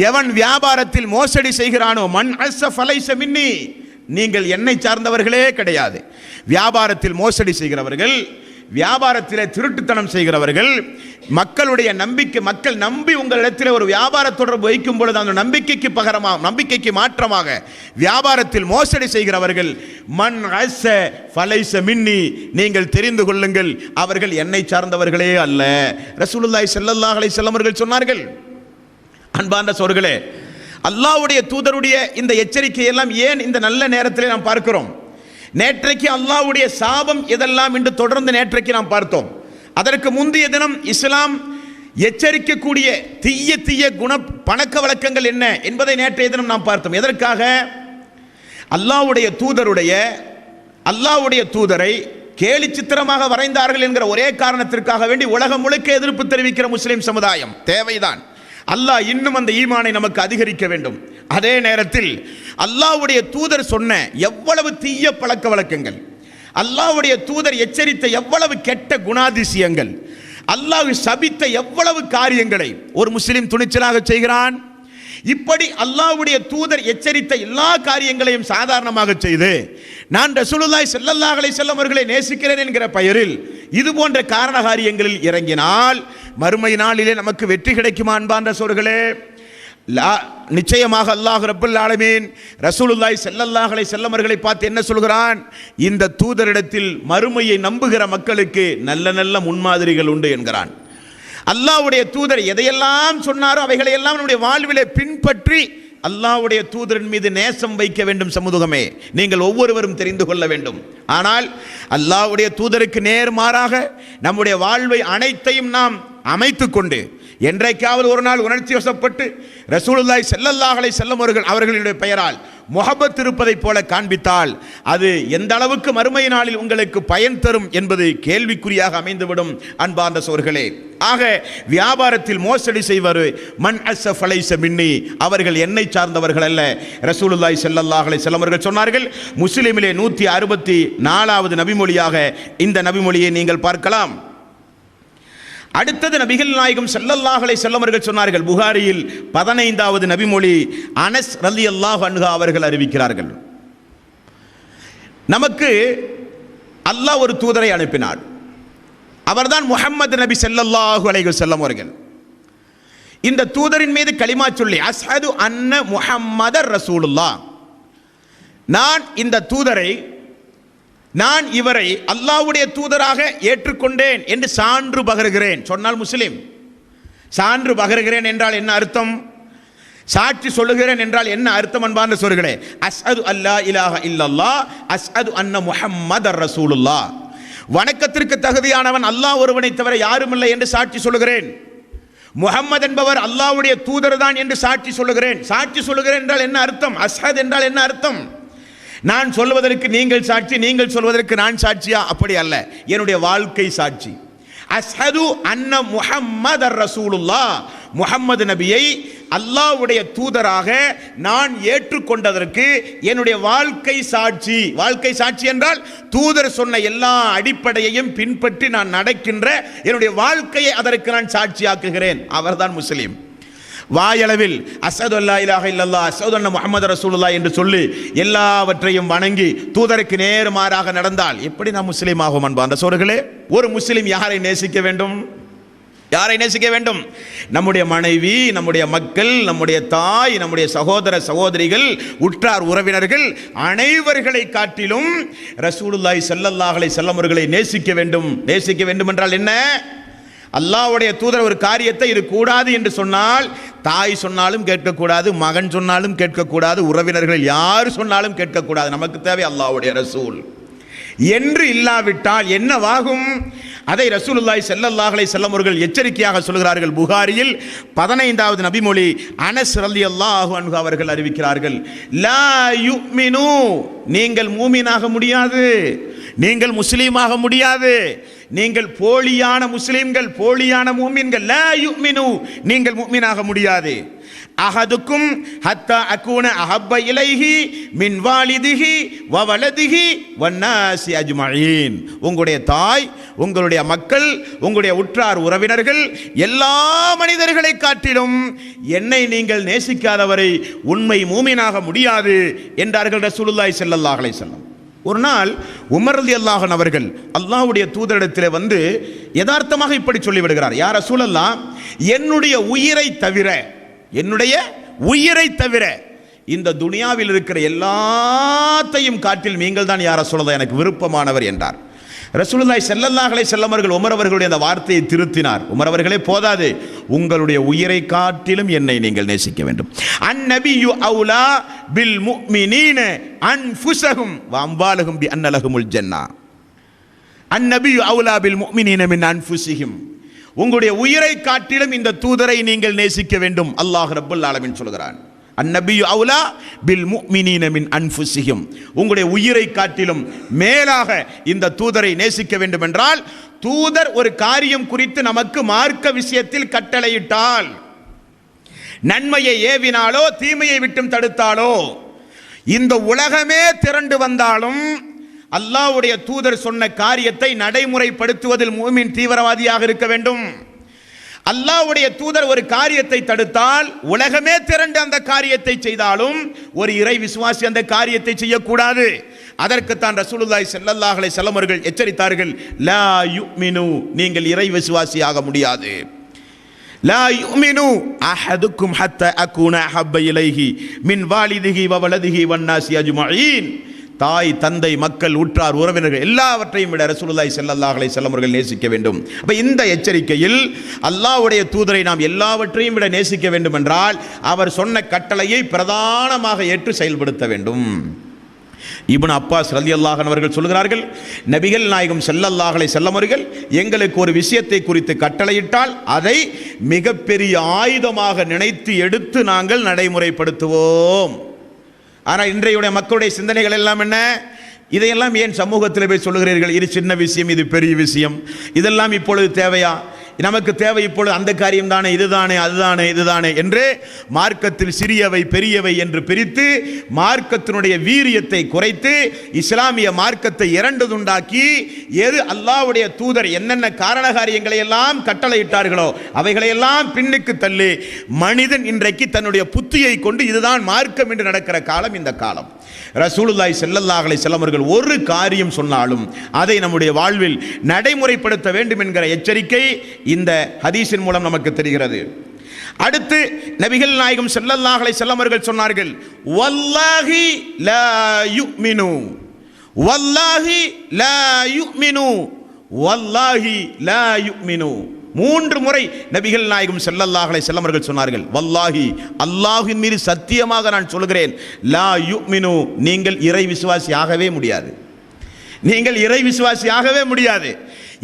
எவன் வியாபாரத்தில் மோசடி செய்கிறானோ மன் அஸ்ஸஃப லைஸ மின்னி, நீங்கள் என்னை சார்ந்தவர்களே கிடையாது. வியாபாரத்தில் மோசடி செய்கிறவர்கள், வியாபாரத்தில் திருட்டுத்தனம் செய்கிறவர்கள், மக்களுடைய நம்பிக்கை, மக்கள் நம்பி உங்களிடத்தில் ஒரு வியாபார தொடர்பு வைக்கும் பொழுது அந்த நம்பிக்கைக்கு பகரமாக, நம்பிக்கைக்கு மாற்றமாக வியாபாரத்தில் மோசடி செய்கிறவர்கள், மன் அஸ்ஸ ஃபலைஸ மின்னி, நீங்கள் தெரிந்து கொள்ளுங்கள், அவர்கள் என்னை சார்ந்தவர்களே அல்ல. ரசூலுல்லாஹி ஸல்லல்லாஹு அலைஹி வஸல்லம் அவர்கள் சொன்னார்கள். அன்பார்ந்த சகோதரர்களே, அல்லாஹ்வுடைய தூதருடைய இந்த எச்சரிக்கை எல்லாம் ஏன் இந்த நல்ல நேரத்தில் நாம் பார்க்கிறோம்? நேற்றைக்கு அல்லாஹ்வுடைய சாபம் எதெல்லாம் என்று தொடர்ந்து நேற்றைக்கு நாம் பார்த்தோம். அதற்கு முந்தைய தினம் இஸ்லாம் எச்சரிக்கக்கூடிய தீய தீய குண பழக்க வழக்கங்கள் என்ன என்பதை நேற்றைய தினம் நாம் பார்த்தோம். எதற்காக? அல்லாஹ்வுடைய தூதரை கேலி சித்திரமாக வரைந்தார்கள் என்கிற ஒரே காரணத்திற்காக வேண்டி உலகம் முழுக்க எதிர்ப்பு தெரிவிக்கிற முஸ்லிம் சமுதாயம் தேவைதான். அல்லாஹ் இன்னும் அந்த ஈமானை நமக்கு அதிகரிக்க வேண்டும். அதே நேரத்தில் அல்லாஹ்வுடைய தூதர் சொன்ன எவ்வளவு தீய பழக்க வழக்கங்கள், அல்லாஹ்வுடைய தூதர் எச்சரித்த எவ்வளவு கெட்ட குணாதிசயங்கள், அல்லாஹ் சபித்த எவ்வளவு காரியங்களை ஒரு முஸ்லிம் துணிச்சலாக செய்கிறான். இப்படி அல்லாஹ்வுடைய தூதர் எச்சரித்த எல்லா காரியங்களையும் சாதாரணமாக செய்து நான் ரசூலுல்லாஹி ஸல்லல்லாஹு அலைஹி வஸல்லம் அவர்களை நேசிக்கிறேன் என்கிற பெயரில் இது போன்ற காரண காரியங்களில் இறங்கினால் மறுமை நாளிலே நமக்கு வெற்றி கிடைக்குமா? அன்பார்ந்த சகோதரர்களே, நிச்சயமாக அல்லாஹ் ரப்பல் ஆலமீன் ரசூலுல்லாஹி ஸல்லல்லாஹு அலைஹி வஸல்லம் அவர்களை பார்த்து என்ன சொல்கிறான்? இந்த தூதரிடத்தில் மறுமையை நம்புகிற மக்களுக்கு நல்ல நல்ல முன்மாதிரிகள் உண்டு என்கிறான். அல்லாஹ்வுடைய தூதர் எதையெல்லாம் சொன்னாரோ அவைகளை எல்லாம் நம்முடைய வாழ்விலே பின்பற்றி அல்லாஹ்வுடைய தூதரின் மீது நேசம் வைக்க வேண்டும். சமூகமே, நீங்கள் ஒவ்வொருவரும் தெரிந்து கொள்ள வேண்டும். ஆனால் அல்லாஹ்வுடைய தூதருக்கு நேர்மாறாக நம்முடைய வாழ்வை அனைத்தையும் நாம் அமைத்துக் கொண்டு என்றைக்காவது ஒரு நாள் உணர்ச்சி வசப்பட்டு ரசூலுல்லாஹி ஸல்லல்லாஹு அலைஹி வஸல்லம் அவர்களுடைய பெயரால் முஹப்பத் இருப்பதை போல காண்பித்தால் அது எந்த அளவுக்கு மறுமை நாளில் உங்களுக்கு பயன் தரும் என்பது கேள்விக்குறியாக அமைந்துவிடும். அன்பார்ந்த சகோதரர்களே, ஆக வியாபாரத்தில் மோசடி செய்வர் மன் அஸ்ஸஃப லைஸ மின்னி, அவர்கள் என்னை சார்ந்தவர்கள் அல்ல. ரசூலுல்லாஹி ஸல்லல்லாஹு அலைஹி வஸல்லம் அவர்கள் சொன்னார்கள். முஸ்லிமிலே 164வது நபிமொழியாக இந்த நபிமொழியை நீங்கள் பார்க்கலாம். அடுத்தது நபிகள் நாயகம் ஸல்லல்லாஹு அலைஹி வஸல்லம் அவர்கள் சொன்னார்கள். புகாரியில் 15வது நபிமொழி அனஸ் ரலியல்லாஹு அன்ஹு அவர்கள் அறிவிக்கிறார்கள். நமக்கு அல்லாஹ் ஒரு தூதரை அனுப்பினார். அவர்தான் முஹம்மது நபி ஸல்லல்லாஹு அலைஹி வஸல்லம் அவர்கள். இந்த தூதரின் மீது கலிமா சொல்லி அஸ்ஹது அன்ன முஹம்மதர் ரசூலுல்லாஹ், நான் இந்த தூதரை, நான் இவரை அல்லாஹ்வுடைய தூதராக ஏற்றுக்கொண்டேன் என்று சான்று பகருகிறேன். சொன்னால் முஸ்லிம். சான்று பகருகிறேன் என்றால் என்ன அர்த்தம்? சாட்சி சொல்லுகிறேன் என்றால் என்ன அர்த்தம்? அன்பார்ந்த சகோதரர்களே, அஸ்ஹது அல்லா இலாஹ இல்லல்லாஹ் அஸ்ஹது அன்ன முஹம்மதர் ரசூலுல்லாஹ், வணக்கத்திற்கு தகுதியானவன் அல்லாஹ் ஒருவனை தவிர யாரும் இல்லை என்று சாட்சி சொல்லுகிறேன். முஹம்மது என்பவர் அல்லாஹ்வுடைய தூதர் தான் என்று சாட்சி சொல்லுகிறேன். சாட்சி சொல்லுகிறேன் என்றால் என்ன அர்த்தம்? அஸ்ஹத் என்றால் என்ன அர்த்தம்? நான் சொல்வதற்கு நீங்கள் சாட்சி, நீங்கள் சொல்வதற்கு நான் சாட்சியா? அப்படி அல்ல, என்னுடைய வாழ்க்கை சாட்சி. அஸ்ஹது அன்ன முஹம்மதர் ரசூலுல்லாஹ், முஹம்மது நபியை அல்லாஹ்வுடைய தூதராக நான் ஏற்றுக்கொண்டதற்கு என்னுடைய வாழ்க்கை சாட்சி. வாழ்க்கை சாட்சி என்றால் தூதர் சொன்ன எல்லா அடிப்படையையும் பின்பற்றி நான் நடக்கின்ற என்னுடைய வாழ்க்கையை அதற்கு நான் சாட்சியாக்குகிறேன். அவர்தான் முஸ்லிம். வாயளவில் அஸ்ஹது அல்லா இலாஹ இல்லல்லாஹ் அஸ்ஹது அன்ன முஹம்மது ரசூலுல்லாஹ் என்று சொல்லி எல்லாவற்றையும் வணங்கி தூதருக்கு நேர்மாறாக நடந்தால் எப்படி நாம் முஸ்லீம் ஆகும்? அன்பார்ந்த சகோதரர்களே, ஒரு முஸ்லீம் யாரை நேசிக்க வேண்டும்? யாரை நேசிக்க வேண்டும்? நம்முடைய மனைவி, நம்முடைய மக்கள், நம்முடைய தாய், நம்முடைய சகோதர சகோதரிகள், உற்றார் உறவினர்கள் அனைவர்களை காட்டிலும் ரசூலுல்லாஹி ஸல்லல்லாஹு அலைஹி வஸல்லம் அவர்களை நேசிக்க வேண்டும். நேசிக்க வேண்டும் என்றால் என்ன? அல்லாஹ்வுடைய தூதர் ஒரு காரியத்தை இது கூடாது என்று சொன்னால் தாய் சொன்னாலும் கேட்கக்கூடாது, மகன் சொன்னாலும் கேட்கக்கூடாது, உறவினர்கள் யார் சொன்னாலும் கேட்கக்கூடாது. நமக்கு தேவை அல்லாஹ்வுடைய ரசூல் என்று இல்லாவிட்டால் என்னவாகும்? அதை ரசூலுல்லாஹி ஸல்லல்லாஹு அலைஹி வஸல்லம் அவர்கள் எச்சரிக்கையாக சொல்கிறார்கள். புகாரியில் 15வது நபிமொழி அனஸ் ரலியல்லாஹு அன்ஹு அவர்கள் அறிவிக்கிறார்கள், லா யுமினு, நீங்கள் மூமினாக முடியாது, நீங்கள் முஸ்லீமாக முடியாது, நீங்கள் போலியான முஸ்லிம்கள், போலியான மூமின்கள். லா யுமினு, நீங்கள் மூமினாக முடியாது. அஹதுக்கும் ஹத்தா அகூன அஹப்ப இலைஹி மின் வாலிதிஹி வ வலதிஹி வன்னாசி அஜ்மஈன். உங்களுடைய தாய், உங்களுடைய மக்கள், உங்களுடைய உற்றார் உறவினர்கள், எல்லா மனிதர்களை காட்டிலும் என்னை நீங்கள் நேசிக்காதவரை உண்மை மூமினாக முடியாது என்றார்கள் ரசூலுல்லாஹி ஸல்லல்லாஹு அலைஹி வஸல்லம். ஒரு நாள் உமர் ரலியல்லாஹு அன்ஹு அவர்கள் அல்லாஹ்வுடைய தூதரிடத்தில் வந்து யதார்த்தமாக இப்படி சொல்லிவிடுகிறார், யா ரசூலல்லாஹ், என்னுடைய உயிரை தவிர, என்னுடைய உயிரை தவிர இந்த துனியாவில் இருக்கிற எல்லாத்தையும் காட்டில் நீங்கள் தான் யா ரசூலல்லாஹ் எனக்கு விருப்பமானவர் என்றார். ரசூலுல்லாஹி ஸல்லல்லாஹு அலைஹி வஸல்லம் அவர்கள் உமர் அவர்களுடைய அந்த வார்த்தையை திருத்தினார். உமர் அவர்களே, போதாது, உங்களுடைய உயிரை காட்டிலும் என்னை நீங்கள் நேசிக்க வேண்டும். அந்நபியு அவுலா பில் முஃமினீன அன்ஃபுஸஹும் வ அம்வாலஹும் பி அன்ன லஹுமுல் ஜன்னah. அந்நபியு அவுலா பில் முஃமினீன மின் அன்ஃபுஸிஹிம். உங்களுடைய உயிரை காட்டிலும் இந்த தூதரை நீங்கள் நேசிக்க வேண்டும். அல்லாஹ் ரப்பல் ஆலமீன் சொல்கிறான், அந்நபியு அவுலா பில் முஃமினீன மின் அன்ஃபுஸிஹிம். உங்களுடைய உயிரை காட்டிலும் மேலாக இந்த தூதரை நேசிக்க வேண்டும் என்றால், தூதர் ஒரு காரியம் குறித்து நமக்கு மார்க்க விஷயத்தில் கட்டளையிட்டால், நன்மையை ஏவினாலோ தீமையை விட்டும் தடுத்தாலோ, இந்த உலகமே திரண்டு வந்தாலும் அல்லாஹ்வுடைய தூதர் சொன்ன காரியத்தை நடைமுறைப்படுத்துவதில் மூமின் தீவிரவாதியாக இருக்க வேண்டும். அல்லாஹ்வுடைய தூதர் ஒரு காரியத்தை தடுத்தால் உலகமே திரண்டு அந்த காரியத்தை செய்தாலும் ஒரு இறை விசுவாசி அந்த காரியத்தை செய்யக்கூடாது. அதற்குத்தான் ரசூலுல்லாஹி ஸல்லல்லாஹு அலைஹி வஸல்லம் அவர்கள் எச்சரித்தார்கள், லா யுமினு, நீங்கள் இறை விசுவாசியாக முடியாது. லா யுமினு அஹதுக்கும் ஹத்தா அகூன அஹப்ப இலைஹி மின் வாலிதிஹி வ வலதிஹி வன்னாசி அஜ்மஈன். தாய், தந்தை, மக்கள், உற்றார் உறவினர்கள் எல்லாவற்றையும் விட ரசூலுல்லாஹி ஸல்லல்லாஹு அலைஹி வஸல்லம் அவர்கள் நேசிக்க வேண்டும். அப்ப இந்த எச்சரிக்கையில் அல்லாஹ்வுடைய தூதரை நாம் எல்லாவற்றையும் விட நேசிக்க வேண்டும் என்றால் அவர் சொன்ன கட்டளையை பிரதானமாக ஏற்று செயல்படுத்த வேண்டும். இப்னு அப்பாஸ் ரலியல்லாஹு அன்ஹு அவர்கள் சொல்கிறார்கள், நபிகள் நாயகம் ஸல்லல்லாஹு அலைஹி வஸல்லம் அவர்கள் எங்களுக்கு ஒரு விஷயத்தை குறித்து கட்டளையிட்டால் அதை மிகப்பெரிய ஆயுதமாக நினைத்து எடுத்து நாங்கள் நடைமுறைப்படுத்துவோம். ஆனால் இன்றைய மக்களுடைய சிந்தனைகள் எல்லாம் என்ன? இதையெல்லாம் ஏன் சமூகத்தில் போய் சொல்லுகிறீர்கள்? இது சின்ன விஷயம், இது பெரிய விஷயம், இதெல்லாம் இப்பொழுது தேவையா? நமக்கு தேவை இப்பொழுது அந்த காரியம் தானே, இதுதானே, அதுதானே, இதுதானே என்று மார்க்கத்தில் சிறியவை பெரியவை என்று பிரித்து மார்க்கத்தினுடைய வீரியத்தை குறைத்து இஸ்லாமிய மார்க்கத்தை இரண்டு துண்டாக்கி, எது அல்லாஹ்வுடைய தூதர் என்னென்ன காரண காரியங்களை எல்லாம் கட்டளையிட்டார்களோ அவைகளையெல்லாம் பின்னுக்கு தள்ளி மனிதன் இன்றைக்கு தன்னுடைய புத்தியை கொண்டு இதுதான் மார்க்கம் என்று நடக்கிற காலம் இந்த காலம். ரசூலுல்லாஹி ஸல்லல்லாஹு அலைஹி வஸல்லம் அவர்கள் ஒரு காரியம் சொன்னாலும் அதை நம்முடைய வாழ்வில் நடைமுறைப்படுத்த வேண்டும் என்கிற எச்சரிக்கை இந்த ஹதீஸின் மூலம் நமக்கு தெரிகிறது. அடுத்து நபிகள் நாயகம் ஸல்லல்லாஹு அலைஹி வஸல்லம் அவர்கள் சொன்னார்கள், வல்லாஹி லா யுமினு, வல்லாஹி லா யுமினு, வல்லாஹி லா யுமினு. 3 முறை நபிகள் நாயகம் ஸல்லல்லாஹு அலைஹி வஸல்லம் அவர்கள் சொன்னார்கள், வல்லாஹி, அல்லாஹ்வின் மீது சத்தியமாக நான் சொல்கிறேன், லா யுமினு, நீங்கள் இறை விசுவாசியாகவே முடியாது, நீங்கள் இறை விசுவாசியாகவே முடியாது.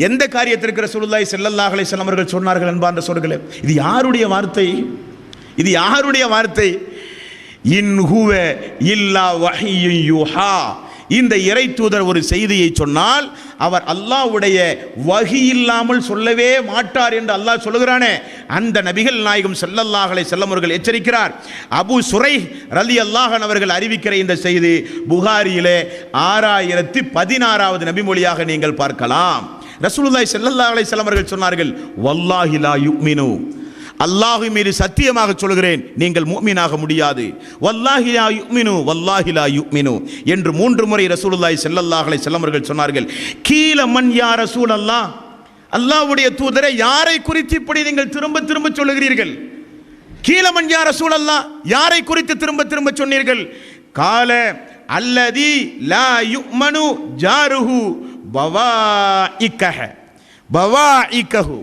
எந்த காரியத்திற்கு ரசூலுல்லாஹி ஸல்லல்லாஹு அலைஹி வஸல்லம் அவர்கள் சொன்னார்கள் அன்பார்ந்த சகோதரர்களே? இது யாருடைய வார்த்தை? இது யாருடைய வார்த்தை? இன் ஹுவ இல்லா வஹ்யுன் யூஹா. இந்த இறை தூதர் ஒரு செய்தியை சொன்னால் அவர் அல்லாஹ்வுடைய வஹி இல்லாமல் சொல்லவே மாட்டார் என்று அல்லாஹ் சொல்லுகிறானே, அந்த நபிகள் நாயகம் ஸல்லல்லாஹு அலைஹி வஸல்லம் அவர்கள் எச்சரிக்கிறார். அபூ சுரைஹ் ரலியல்லாஹு அன்ஹு அவர்கள் அறிவிக்கிற இந்த செய்தி புகாரியிலே 6016வது நபிமொழியாக நீங்கள் பார்க்கலாம். ரசூலுல்லாஹி ஸல்லல்லாஹு அலைஹி வஸல்லம் அவர்கள் சொன்னார்கள், வல்லாஹி லா யுமினு, அல்லாஹ் மீது சத்தியமாக சொல்கிறேன், நீங்கள் முஃமினாக முடியாது. வல்லாஹி லா யுமினு, வல்லாஹி லா யுமினு என்று 3 முறை ரசூலுல்லாஹி ஸல்லல்லாஹு அலைஹி வஸல்லம் அவர்கள் சொன்னார்கள். கீல மன் யா ரசூலல்லாஹ், அல்லாஹ்வுடைய தூதரை யாரை குறித்து இப்படி நீங்கள் திரும்ப திரும்ப சொல்லுகிறீர்கள்? கீலமன் யா ரசூலல்லாஹ், யாரை குறித்து திரும்ப திரும்ப சொன்னீர்கள்? கால அல்லதி லா யுமனு ஜாருஹு பவாஇகஹு,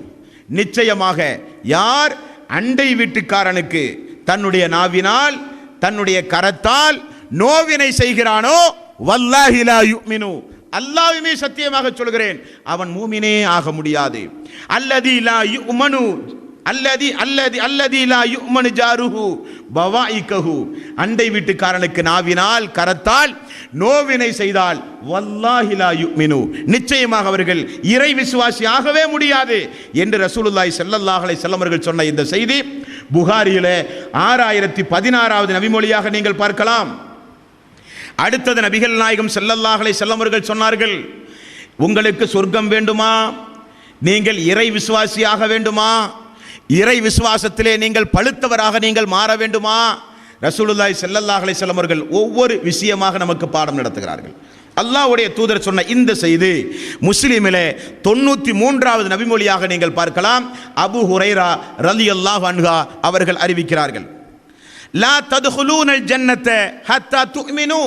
நிச்சயமாக யார் அண்டை வீட்டுக்காரனுக்கு தன்னுடைய நாவினால் தன்னுடைய கரத்தால் நோவினை செய்கிறானோ, வல்லாஹி லா யுமினு, அல்லாஹ்வுமே சத்தியமாக சொல்கிறேன், அவன் மூமினே ஆக முடியாது. அல்லதி லா யுமனு அல்லதி லா யுமனு ஜாருஹு பவாஇகஹு, அண்டை வீட்டுக்காரனுக்கு நாவினால் கரத்தால் நோவினை செய்தால் வல்லாஹி லா யுமினு, நிச்சயமாக அவர்கள் இறை விசுவாசியாகவே முடியாது என்று ரசூலுல்லாஹி ஸல்லல்லாஹு அலைஹி வஸல்லம் அவர்கள் சொன்ன இந்த செய்தி புகாரியிலே 6016வது நபிமொழியாக நீங்கள் பார்க்கலாம். அடுத்தது நபிகள் நாயகம் ஸல்லல்லாஹு அலைஹி வஸல்லம் அவர்கள் சொன்னார்கள், உங்களுக்கு சொர்க்கம் வேண்டுமா? நீங்கள் இறை விசுவாசியாக வேண்டுமா? இறை விசுவாசத்திலே நீங்கள் பழுத்தவராக நீங்கள் மாற வேண்டுமா? ரசூலுல்லாஹி ஸல்லல்லாஹு அலைஹி வஸல்லம் அவர்கள் ஒவ்வொரு விஷயமாக நமக்கு பாடம் நடத்துகிறார்கள். அல்லாஹ்வுடைய தூதர் சொன்ன இந்த செய்தி முஸ்லிமிலே 93வது நபிமொழியாக நீங்கள் பார்க்கலாம். அபூ ஹுரைரா ரலியல்லாஹு அன்ஹு அவர்கள் அறிவிக்கிறார்கள், லா தத்குலூனல் ஜன்னத ஹத்தா துமினு,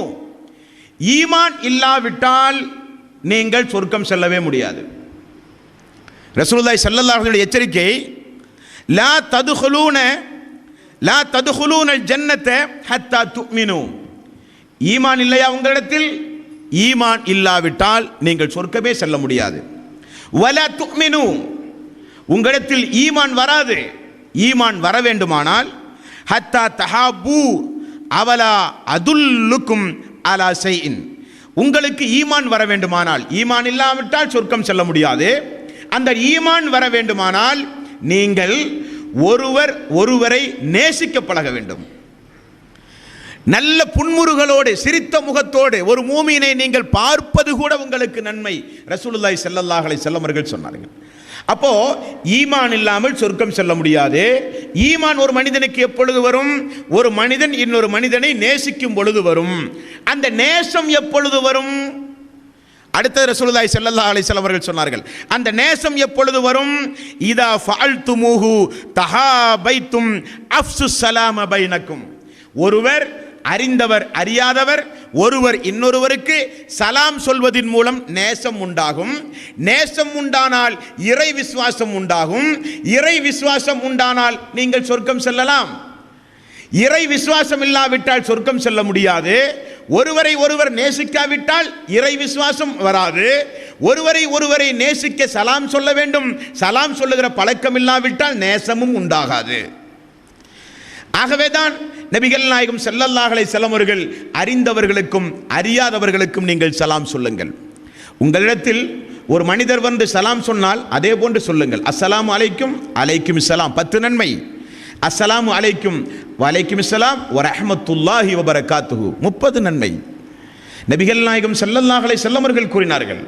ஈமான் இல்லாவிட்டால் நீங்கள் சொர்க்கம் செல்லவே முடியாது. ரசூலுல்லாஹி ஸல்லல்லாஹு அலைஹி வஸல்லம் எச்சரிக்கை, லா தத்குலூனல் ஜன்னத ஹத்தா துமினு, ஈமான் இல்லையா உங்களிடத்தில்? ஈமான் இல்லாவிட்டால் நீங்கள் சொர்க்கமே செல்ல முடியாது. வலா துமினு, உங்களிடத்தில் ஈமான் வராது. ஈமான் வர வேண்டுமானால் ஹத்தா தஹாபு அவலா அதுல்லுக்கும் அலா ஷைஇன், உங்களுக்கு ஈமான் வர வேண்டுமானால், ஈமான் இல்லாவிட்டால் சொர்க்கம் செல்ல முடியாது. அந்த ஈமான் வர வேண்டுமானால் நீங்கள் ஒருவரை நேசிக்க பழக வேண்டும். நல்ல புன்முறுகளோடு சிரித்த முகத்தோடு ஒரு மூமினை நீங்கள் பார்ப்பது கூட உங்களுக்கு நன்மை, ரசூலுல்லாஹி ஸல்லல்லாஹு அலைஹி வஸல்லம் அவர்கள் சொன்னார்கள். அப்போ ஈமான் இல்லாமல் சொர்க்கம் செல்ல முடியாது. ஈமான் ஒரு மனிதனுக்கு எப்பொழுது வரும்? ஒரு மனிதன் இன்னொரு மனிதனை நேசிக்கும் பொழுது வரும். அந்த நேசம் எப்பொழுது வரும்? அடுத்த ரசூலுல்லாஹி ஸல்லல்லாஹு அலைஹி வஸல்லம் அவர்கள் சொன்னார்கள், அந்த நேசம் எப்பொழுது வரும்? இதா ஃபஅல்துமூஹு தஹாபைத்தும் அஃப்சு ஸலாம பைனக்கும், ஒருவர் அறிந்தவர் அறியாதவர் ஒருவர் இன்னொருவருக்கு சலாம் சொல்வதின் மூலம் நேசம் உண்டாகும். நேசம் உண்டானால் இறை விசுவாசம் உண்டாகும். இறை விசுவாசம் உண்டானால் நீங்கள் சொர்க்கம் செல்லலாம். இறை விசுவாசம் இல்லாவிட்டால் சொர்க்கம் செல்ல முடியாது. ஒருவரை ஒருவர் நேசிக்காவிட்டால் இறை விசுவாசம் வராது. ஒருவரை நேசிக்க சலாம் சொல்ல வேண்டும். சலாம் சொல்லுகிற பழக்கம் இல்லாவிட்டால் நேசமும் உண்டாகாது. ஆகவேதான் நபிகள் நாயகம் ஸல்லல்லாஹு அலைஹி வஸல்லம் அவர்கள் அறிந்தவர்களுக்கும் அறியாதவர்களுக்கும் நீங்கள் சலாம் சொல்லுங்கள். உங்களிடத்தில் ஒரு மனிதர் வந்து சலாம் சொன்னால் அதே போன்று சொல்லுங்கள். அஸ்ஸலாமு அலைக்கும், அலைக்கும் ஸலாம், 10 நன்மை. அஸ்ஸலாமு அலைக்கும் வலைக்கும் ஸலாம் வ ரஹ்மத்துல்லாஹி வ பரகாத்துஹு, 30 நன்மை. நபிகள் நாயகம் ஸல்லல்லாஹு அலைஹி வஸல்லம் அவர்கள் கூறினார்கள்,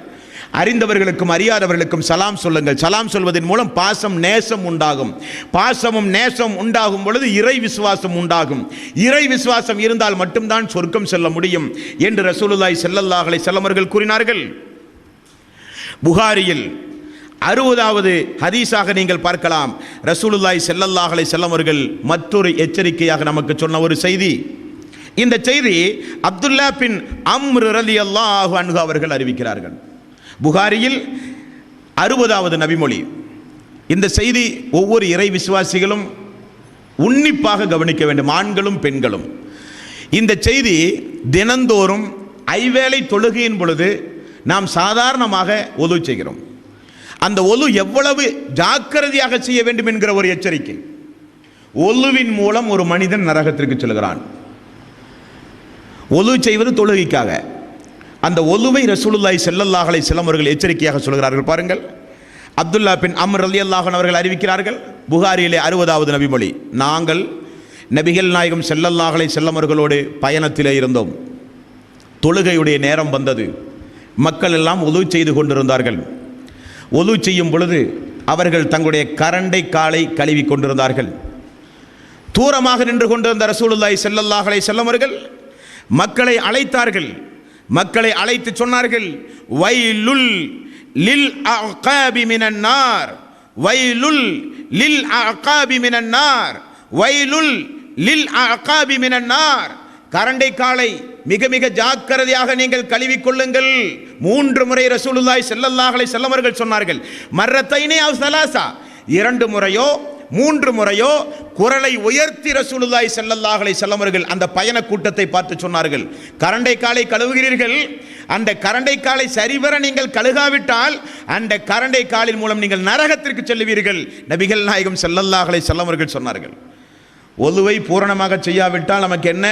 அறிந்தவர்களுக்கும் அறியாதவர்களுக்கும் சலாம் சொல்லுங்கள். சலாம் சொல்வதன் மூலம் பாசம் நேசம் உண்டாகும். பாசமும் நேசம் உண்டாகும் பொழுது இறை விசுவாசம் உண்டாகும். இறை விசுவாசம் இருந்தால் மட்டும்தான் சொர்க்கம் செல்ல முடியும் என்று ரசூலுல்லாஹி ஸல்லல்லாஹு அலைஹி வஸல்லம் அவர்கள் கூறினார்கள். புகாரியில் 60வது ஹதீஸாக நீங்கள் பார்க்கலாம். ரசூலுல்லாஹி ஸல்லல்லாஹு அலைஹி வஸல்லம் அவர்கள் மற்றொரு எச்சரிக்கையாக நமக்கு சொன்ன ஒரு செய்தி. இந்த செய்தி அப்துல்லா பின் அம்ர் ரலியல்லாஹு அன்ஹு அவர்கள் அறிவிக்கிறார்கள். புகாரியில் 60வது நபிமொழி. இந்த செய்தி ஒவ்வொரு இறை விசுவாசிகளும் உன்னிப்பாக கவனிக்க வேண்டும், ஆண்களும் பெண்களும். இந்த செய்தி தினந்தோறும் ஐவேளை தொழுகையின் பொழுது நாம் சாதாரணமாக ஒது செய்கிறோம். அந்த ஒது எவ்வளவு ஜாக்கிரதையாக செய்ய வேண்டும் என்கிற ஒரு எச்சரிக்கை. ஒலுவின் மூலம் ஒரு மனிதன் நரகத்திற்கு செல்கிறான். ஒது செய்வது தொழுகைக்காக. அந்த ஒலுவை ரசூலுல்லாஹி ஸல்லல்லாஹு அலைஹி வஸல்லம் அவர்கள் எச்சரிக்கையாக சொல்கிறார்கள். பாருங்கள், அப்துல்லா பின் அம்ர் ரலியல்லாஹு அன்ஹு அவர்கள் அறிவிக்கிறார்கள். புகாரியிலே 60வது நபிமொழி. நாங்கள் நபிகள் நாயகம் ஸல்லல்லாஹு அலைஹி வஸல்லம் அவர்களோடு பயணத்திலே இருந்தோம். தொழுகையுடைய நேரம் வந்தது. மக்கள் எல்லாம் ஒது செய்து கொண்டிருந்தார்கள். ஒது செய்யும் பொழுது அவர்கள் தங்களுடைய கரண்டை காலை கழுவி கொண்டிருந்தார்கள். தூரமாக நின்று கொண்டிருந்த ரசூலுல்லாஹி ஸல்லல்லாஹு அலைஹி வஸல்லம் அவர்கள் மக்களை அழைத்தார்கள். மக்களை அழைத்து சொன்னார்கள், வைலுல் லில் அஅகாபி மினன் நார் வைலுல் லில் அஅகாபி மினன் நார் வைலுல் லில் அஅகாபி மினன் நார். கரண்டை காலை மிக மிக ஜாக்கிரதையாக நீங்கள் கழுவிக் கொள்ளுங்கள். 3 முறை ரசூலுல்லாஹி ஸல்லல்லாஹு அலைஹி வஸல்லம் அவர்கள் சொன்னார்கள். மர்ரத்தைனி அவ் ஸலாஸா, 2 முறையோ 3 முறையோ குரலை உயர்த்தி ரசூலுல்லாஹி ஸல்லல்லாஹு அலைஹி வஸல்லம் அவர்கள் அந்த பயண கூட்டத்தை பார்த்து சொன்னார்கள், கரண்டை காலை கழுவுகிறீர்கள், அந்த கரண்டை காலை சரிவர நீங்கள் கழுகாவிட்டால் அந்த கரண்டை காலின் மூலம் நீங்கள் நரகத்திற்கு செல்லுவீர்கள். நபிகள் நாயகம் ஸல்லல்லாஹு அலைஹி வஸல்லம் அவர்கள் சொன்னார்கள். ஒலுவை பூரணமாக செய்யாவிட்டால் நமக்கு என்ன,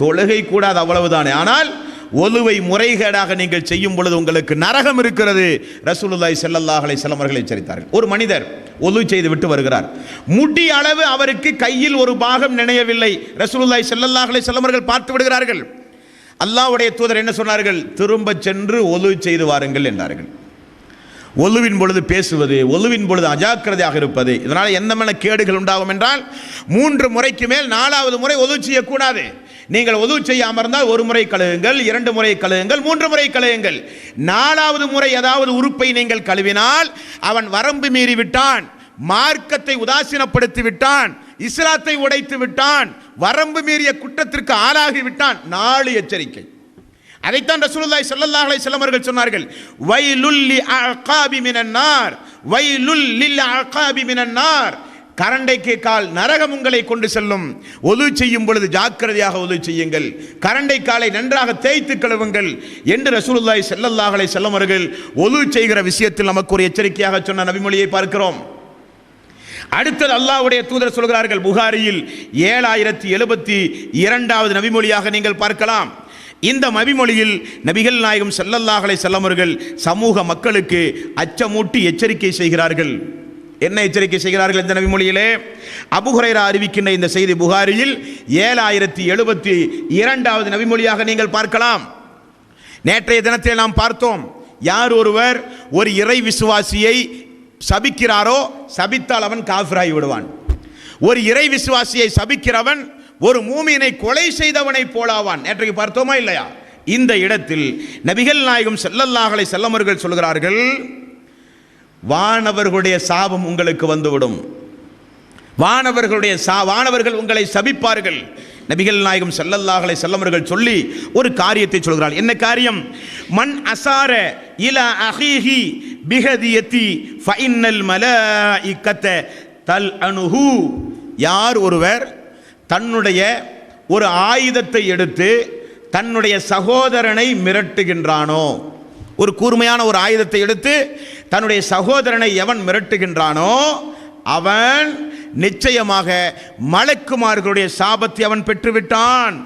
தொழுகை கூடாது, அவ்வளவுதானே. ஆனால் ஒலுவை முறைகேடாக நீங்கள் செய்யும் பொழுது உங்களுக்கு நரகம் இருக்கிறது. ரசூலுல்லாஹி ஸல்லல்லாஹு அலைஹி வஸல்லம் அவர்கள் எச்சரித்தார்கள். ஒரு மனிதர் ஒலு செய்து விட்டு வருகிறார். முடி அளவு அவருக்கு கையில் ஒரு பாகம் நினையவில்லை. ரசூலுல்லாஹி ஸல்லல்லாஹு அலைஹி வஸல்லம் அவர்கள் பார்த்து விடுகிறார்கள். அல்லாஹ்வுடைய தூதர் என்ன சொன்னார்கள்? திரும்ப சென்று ஒலு செய்து வாருங்கள் என்றார்கள். ஒலுவின் பொழுது பேசுவது, ஒலுவின் பொழுது அஜாக்கிரதையாக இருப்பது, இதனால் என்னென்ன கேடுகள் உண்டாகும் என்றால் 3 முறைக்கு மேல் 4வது முறை ஒலு செய்யக்கூடாது. நீங்கள் ஒது செய்ய அமர்ந்தால் 1 முறை கழுவுங்கள், 2 முறை கழுவுங்கள், 3 முறை கழுவுங்கள். 4வது முறை ஏதாவது உறுப்பை நீங்கள் கழுவினால் அவன் வரம்பு மீறி விட்டான், மார்க்கத்தை உதாசீனப்படுத்தி விட்டான், இஸ்லாத்தை உடைத்து விட்டான், வரம்பு மீறிய குற்றத்திற்கு ஆளாகி விட்டான். 4 எச்சரிக்கை. அதைத்தான் ரசூலுல்லாஹி ஸல்லல்லாஹு அலைஹி வஸல்லம் அவர்கள் சொன்னார்கள், வைலுல் லி அஅகாபி மினன் நார் வைலுல் லில் அஅகாபி மினன் நார். கரண்டைக்கு கால் நரகம் உங்களை கொண்டு செல்லும். ஒது செய்யும் பொழுது ஜாக்கிரதையாக ஒது செய்யுங்கள், கரண்டை காலை நன்றாக தேய்த்து கழுவுங்கள் என்று ரசூலுல்லாஹி ஸல்லல்லாஹு அலைஹி வஸல்லம் அவர்கள் ஒது செய்கிற விஷயத்தில் நமக்கு ஒரு எச்சரிக்கையாக சொன்ன நபிமொழியை பார்க்கிறோம். அடுத்தது அல்லாஹ்வுடைய தூதர் சொல்கிறார்கள், புகாரியில் 7072வது நபிமொழியாக நீங்கள் பார்க்கலாம். இந்த நபிமொழியில் நபிகள் நாயகம் ஸல்லல்லாஹு அலைஹி வஸல்லம் அவர்கள் சமூக மக்களுக்கு அச்சமூட்டி எச்சரிக்கை செய்கிறார்கள். என்ன எச்சரிக்கை செய்கிறார்கள் இந்த நபிமொழியிலே? அபூ ஹுரைரா அறிவிக்கின்ற இந்த செய்தி புகாரியில் 7072வது நபிமொழியாக நீங்கள் பார்க்கலாம். நேற்றைய தினத்தில் நாம் பார்த்தோம், யார் ஒருவர் ஒரு இறை விசுவாசியை சபிக்கிறாரோ, சபித்தால் அவன் காஃபிராகி விடுவான். ஒரு இறை விசுவாசியை சபிக்கிறவன் ஒரு மூமினை கொலை செய்தவனை போலாவான். நேற்றைக்கு பார்த்தோமா இல்லையா? இந்த இடத்தில் நபிகள் நாயகம் ஸல்லல்லாஹு அலைஹி வஸல்லம் அவர்கள் சொல்கிறார்கள், வானவர்களுடைய சாபம் உங்களுக்கு வந்துவிடும், வானவர்கள் உங்களை சபிப்பார்கள். நபிகள் நாயகம் ஸல்லல்லாஹு அலைஹி வஸல்லம் அவர்கள் சொல்லி ஒரு காரியத்தை சொல்கிறார்கள். என்ன காரியம்? மன் அசார இலா அஹீஹி பிஹதியதி ஃபஇன்னல் மலாயிகத தல்அனுஹு. யார் ஒருவர் தன்னுடைய ஒரு ஆயுதத்தை எடுத்து தன்னுடைய சகோதரனை மிரட்டுகின்றானோ, ஒரு கூர்மையான ஒரு ஆயுதத்தை எடுத்து தன்னுடைய சகோதரனை எவன் மிரட்டுகின்றானோ அவன் நிச்சயமாக மலக்குமார்களுடைய சாபத்தை அவன் பெற்றுவிட்டான்.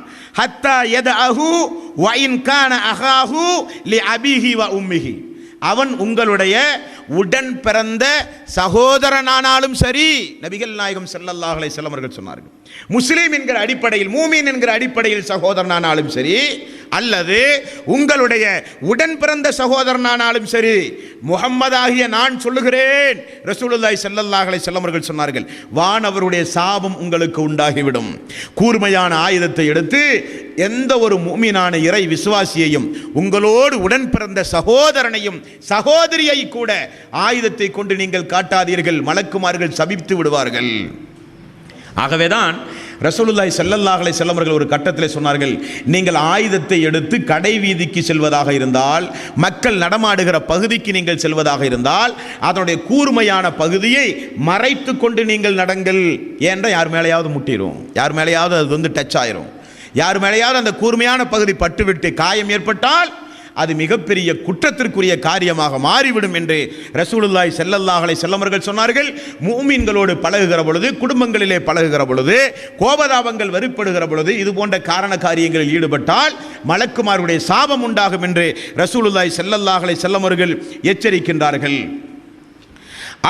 ஹத்தா யதஅஹு வ இன் கான அஹாஹு லி அபிஹி வ உம்மிஹி. அவன் உங்களுடைய உடன் பிறந்த சகோதரனானாலும் சரி. நபிகள் நாயகம் ஸல்லல்லாஹு அலைஹி வஸல்லம் அவர்கள் சொன்னார்கள், முஸ்லீம் என்கிற அடிப்படையில், மூமின் என்கிற அடிப்படையில் சகோதரனானாலும் சரி, அல்லது உங்களுடைய உடன் பிறந்த சகோதரனானாலும் சரி, முஹம்மதாகிய நான் சொல்லுகிறேன், ரசூலுல்லாஹி ஸல்லல்லாஹு அலைஹி வஸல்லம் அவர்கள் சொன்னார்கள், வானவருடைய சாபம் உங்களுக்கு உண்டாகிவிடும். கூர்மையான ஆயுதத்தை எடுத்து எந்த ஒரு முஃமினான இறை விசுவாசியையும், உங்களோடு உடன் பிறந்த சகோதரனையும் சகோதரியை கூட ஆயுதத்தை கொண்டு நீங்கள் காட்டாதீர்கள், மலக்குமார்கள் சபித்து விடுவார்கள். ஆகவேதான் ரசூலுல்லாஹி ஸல்லல்லாஹு அலைஹி வஸல்லம் அவர்கள் ஒரு கட்டத்தில் சொன்னார்கள், நீங்கள் ஆயுதத்தை எடுத்து கடை வீதிக்கு செல்வதாக இருந்தால், மக்கள் நடமாடுகிற பகுதிக்கு நீங்கள் செல்வதாக இருந்தால், அதனுடைய கூர்மையான பகுதியை மறைத்து கொண்டு நீங்கள் நடங்கள். ஏன்னா யார் மேலேயாவது முட்டிடும், யார் மேலேயாவது அது டச் ஆயிரும், யார் மேலேயாவது அந்த கூர்மையான பகுதி பட்டுவிட்டு காயம் ஏற்பட்டால் அது மிகப்பெரிய குற்றத்திற்குரிய காரியமாக மாறிவிடும் என்று ரசூலுல்லாஹி ஸல்லல்லாஹு அலைஹி வஸல்லம் அவர்கள் சொன்னார்கள். முஃமின்களோடு பழகுகிற பொழுது, குடும்பங்களிலே பழகுகிற பொழுது, கோபதாபங்கள் வெறுப்படுகிற பொழுது இது போன்ற காரண காரியங்களில் ஈடுபட்டால் மலக்குமாருடைய சாபம் உண்டாகும் என்று ரசூலுல்லாஹி ஸல்லல்லாஹு அலைஹி வஸல்லம் அவர்கள் எச்சரிக்கின்றார்கள்.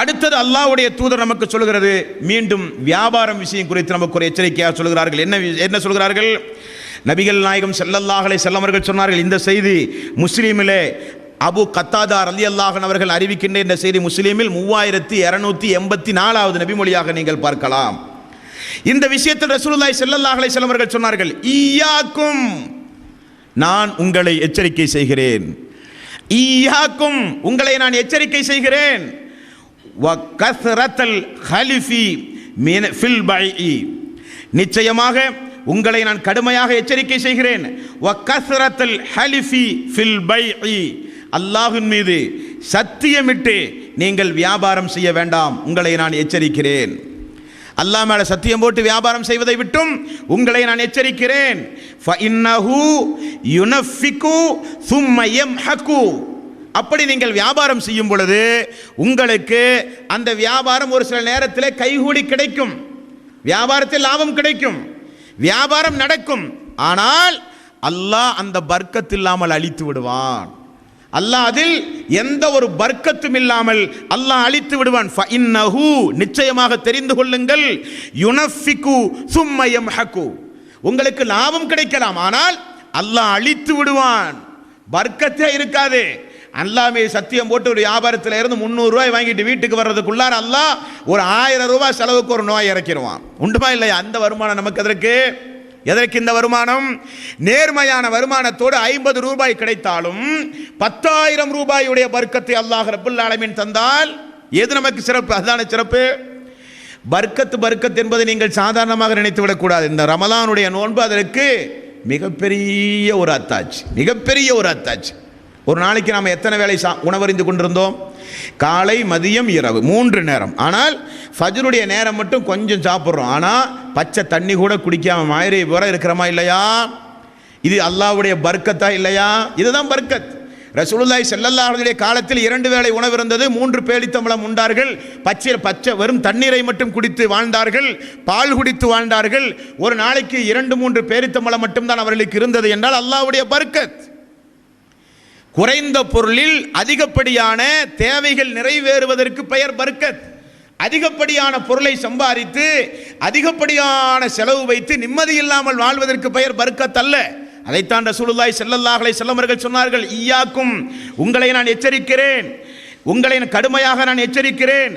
அடுத்தது அல்லாஹ்வுடைய தூதர் நமக்கு சொல்கிறது, மீண்டும் வியாபாரம் விஷயம் குறித்து நமக்கு ஒரு எச்சரிக்கையாக சொல்கிறார்கள். என்ன சொல்கிறார்கள்? நபிகள் நாயகம் ஸல்லல்லாஹு அலைஹி வஸல்லம் அவர்கள் சொன்னார்கள், இந்த செய்தி முஸ்லீமிலே அபு கத்தாதா ரலியல்லாஹு அன்ஹு அவர்கள் அறிவிக்கின்ற இந்த செய்தி முஸ்லீமில் 3284வது நபிமொழியாக நீங்கள் பார்க்கலாம். இந்த விஷயத்தில் ரசூலுல்லாஹி ஸல்லல்லாஹு அலைஹி வஸல்லம் அவர்கள் சொன்னார்கள், ஈயாக்கும், நான் உங்களை எச்சரிக்கை செய்கிறேன், ஈயாக்கும் உங்களை நான் எச்சரிக்கை செய்கிறேன், வ கஸ்ரத்தல் ஹலிஃபி ஃபில் பைஇ நிச்சயமாக உங்களை நான் கடுமையாக எச்சரிக்கை செய்கிறேன், வ கஸ்ரத்தல் ஹலிஃபி ஃபில் பைஇ அல்லாஹ்வின் மீது சத்தியமிட்டு நீங்கள் வியாபாரம் செய்ய வேண்டாம், உங்களை நான் எச்சரிக்கிறேன். அல்லாஹ் மேல சத்தியம் போட்டு வியாபாரம் செய்வதை விட்டும் உங்களை நான் எச்சரிக்கிறேன். ஃபஇன்னஹு யுனஃபிகு சும்ம யம்ஹகு அப்படி நீங்கள் வியாபாரம் செய்யும் பொழுது உங்களுக்கு அந்த வியாபாரம் ஒரு சில நேரத்தில் கைகூடி கிடைக்கும், வியாபாரத்தில் லாபம் கிடைக்கும், வியாபாரம் நடக்கும். ஆனால் அல்லாஹ் அந்த பர்க்கத் இல்லாமல் அழித்து விடுவான். அல்லாஹ் அதில் எந்த ஒரு பர்க்கத்தும் இல்லாமல் அல்லாஹ் அழித்து விடுவான். ஃபஇன்னஹு நிச்சயமாக தெரிந்து கொள்ளுங்கள், யுனஃபிகு சும்ம யம்ஹகு உங்களுக்கு லாபம் கிடைக்கலாம், ஆனால் அல்லாஹ் அழித்து விடுவான், பர்க்கத்தே இருக்காது. அல்லாஹ்வே சத்தியம் போட்டு ஒரு வியாபாரத்தில் இருந்து 300 ரூபாய் வாங்கிட்டு வீட்டுக்கு வர்றதுக்குள்ளார அல்லாஹ் ஒரு 1000 ரூபாய் செலவுக்கு ஒரு நோய் இறக்கிடுவான். உண்டுமா இல்லையா? அந்த வருமானம் நமக்கு எதற்கு இந்த வருமானம்? நேர்மையான வருமானத்தோடு 50 ரூபாய் கிடைத்தாலும் 10,000 ரூபாயுடைய பர்க்கத்தை அல்லாஹ் ரப்பல் ஆலமீன் தந்தால் எது நமக்கு சிறப்பு? அதுதான சிறப்பு. பர்க்கத் என்பதை நீங்கள் சாதாரணமாக நினைத்து விடக்கூடாது. இந்த ரமலானுடைய நோன்பு அதற்கு மிகப்பெரிய ஒரு அத்தாட்சி. ஒரு நாளைக்கு நாம் எத்தனை வேளை உணவறிந்து கொண்டிருந்தோம்? காலை, மதியம், இரவு 3 நேரம். ஆனால் ஃபஜ்ருடைய நேரம் மட்டும் கொஞ்சம் சாப்பிட்றோம். ஆனால் பச்சை தண்ணி கூட குடிக்காம மாதிரி வர இருக்கிறோமா இல்லையா? இது அல்லாஹ்வுடைய பர்க்கத்தா இல்லையா? இதுதான் பர்க்கத். ரசூலுல்லாஹி ஸல்லல்லாஹு அலைஹி வஸல்லம் காலத்தில் 2 வேளை உணவு இருந்தது. 3 பேரித்தம்பழம் உண்டார்கள். பச்சை வெறும் தண்ணீரை மட்டும் குடித்து வாழ்ந்தார்கள், பால் குடித்து வாழ்ந்தார்கள். ஒரு நாளைக்கு 2-3 பேரித்தம்பழம் மட்டும்தான் அவர்களுக்கு இருந்தது என்றால் அல்லாஹ்வுடைய பர்க்கத். குறைந்த பொருளில் அதிகப்படியான தேவைகள் நிறைவேறுவதற்கு பெயர் பர்க்கத். அதிகப்படியான பொருளை சம்பாதித்து அதிகப்படியான செலவு வைத்து நிம்மதி இல்லாமல் வாழ்வதற்கு பெயர் பர்க்கத் அல்ல. அதைத்தான் ரசூலுல்லாஹி ஸல்லல்லாஹு அலைஹி வஸல்லம் அவர்கள் சொன்னார்கள், ஈயாக்கும் உங்களை நான் எச்சரிக்கிறேன், உங்களை கடுமையாக நான் எச்சரிக்கிறேன்,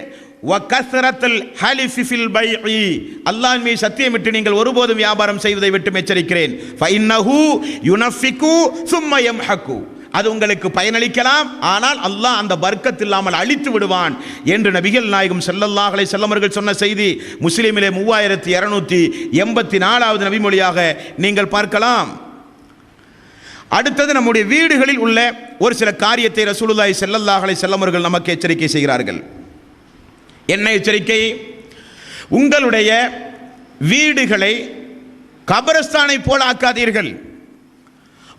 வ கஸ்ரத்தல் ஹலிஃபி ஃபில் பைஇ அல்லாஹ்வின் மீது சத்தியமிட்டு நீங்கள் ஒருபோதும் வியாபாரம் செய்வதை விட்டு எச்சரிக்கிறேன். ஃபஇன்னஹு யுனஃபிகு சும்ம யம்ஹகு அது உங்களுக்கு பயனளிக்கலாம், ஆனால் அல்லாஹ் அந்த பர்க்கத் இல்லாமல் அழித்து விடுவான் என்று நபிகள் நாயகம் ஸல்லல்லாஹு அலைஹி வஸல்லம் அவர்கள் சொன்ன செய்தி முஸ்லிமிலே 3284வது நபிமொழியாக நீங்கள் பார்க்கலாம். அடுத்தது நம்முடைய வீடுகளில் உள்ள ஒரு சில காரியத்தை ரசூலுல்லாஹி ஸல்லல்லாஹு அலைஹி வஸல்லம் அவர்கள் நமக்கு எச்சரிக்கை செய்கிறார்கள். என்ன எச்சரிக்கை? உங்களுடைய வீடுகளை கபரஸ்தானை போல ஆக்காதீர்கள்,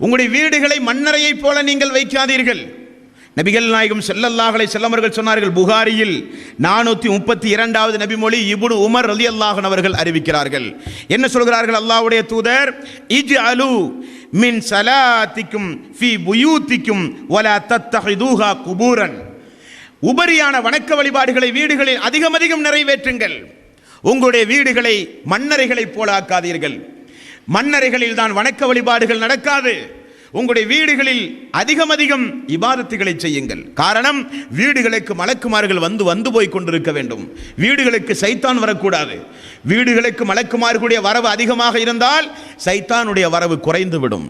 உங்களுடைய வீடுகளை மண்ணறையை போல நீங்கள் வைக்காதீர்கள். நபிகள் நாயகம் ஸல்லல்லாஹு அலைஹி வஸல்லம் அவர்கள் சொன்னார்கள். புகாரியில் 432வது நபிமொழி இப்னு உமர் ரலியல்லாஹு அன்ஹு அவர்கள் அறிவிக்கிறார்கள். என்ன சொல்கிறார்கள் அல்லாஹ்வுடைய தூதர்? இஜ்அலு மின் ஸலாத்திக்கும் ஃபீ புயூத்திக்கும் வலா தத்தஹிதுஹா குபூரன் உபரியான வணக்க வழிபாடுகளை வீடுகளில் அதிகம் நிறைவேற்றுங்கள், உங்களுடைய வீடுகளை மண்ணறைகளை போல ஆக்காதீர்கள். மண்ணறைகளில் தான் வணக்க வழிபாடுகள் நடக்காது. உங்களுடைய வீடுகளில் அதிகம் இபாதத்துகளை செய்யுங்கள். காரணம், வீடுகளுக்கு மலக்குமார்கள் வந்து போய் கொண்டிருக்க வேண்டும். வீடுகளுக்கு சைத்தான் வரக்கூடாது. வீடுகளுக்கு மலக்குமார்களுடைய வரவு அதிகமாக இருந்தால் சைத்தானுடைய வரவு குறைந்துவிடும்.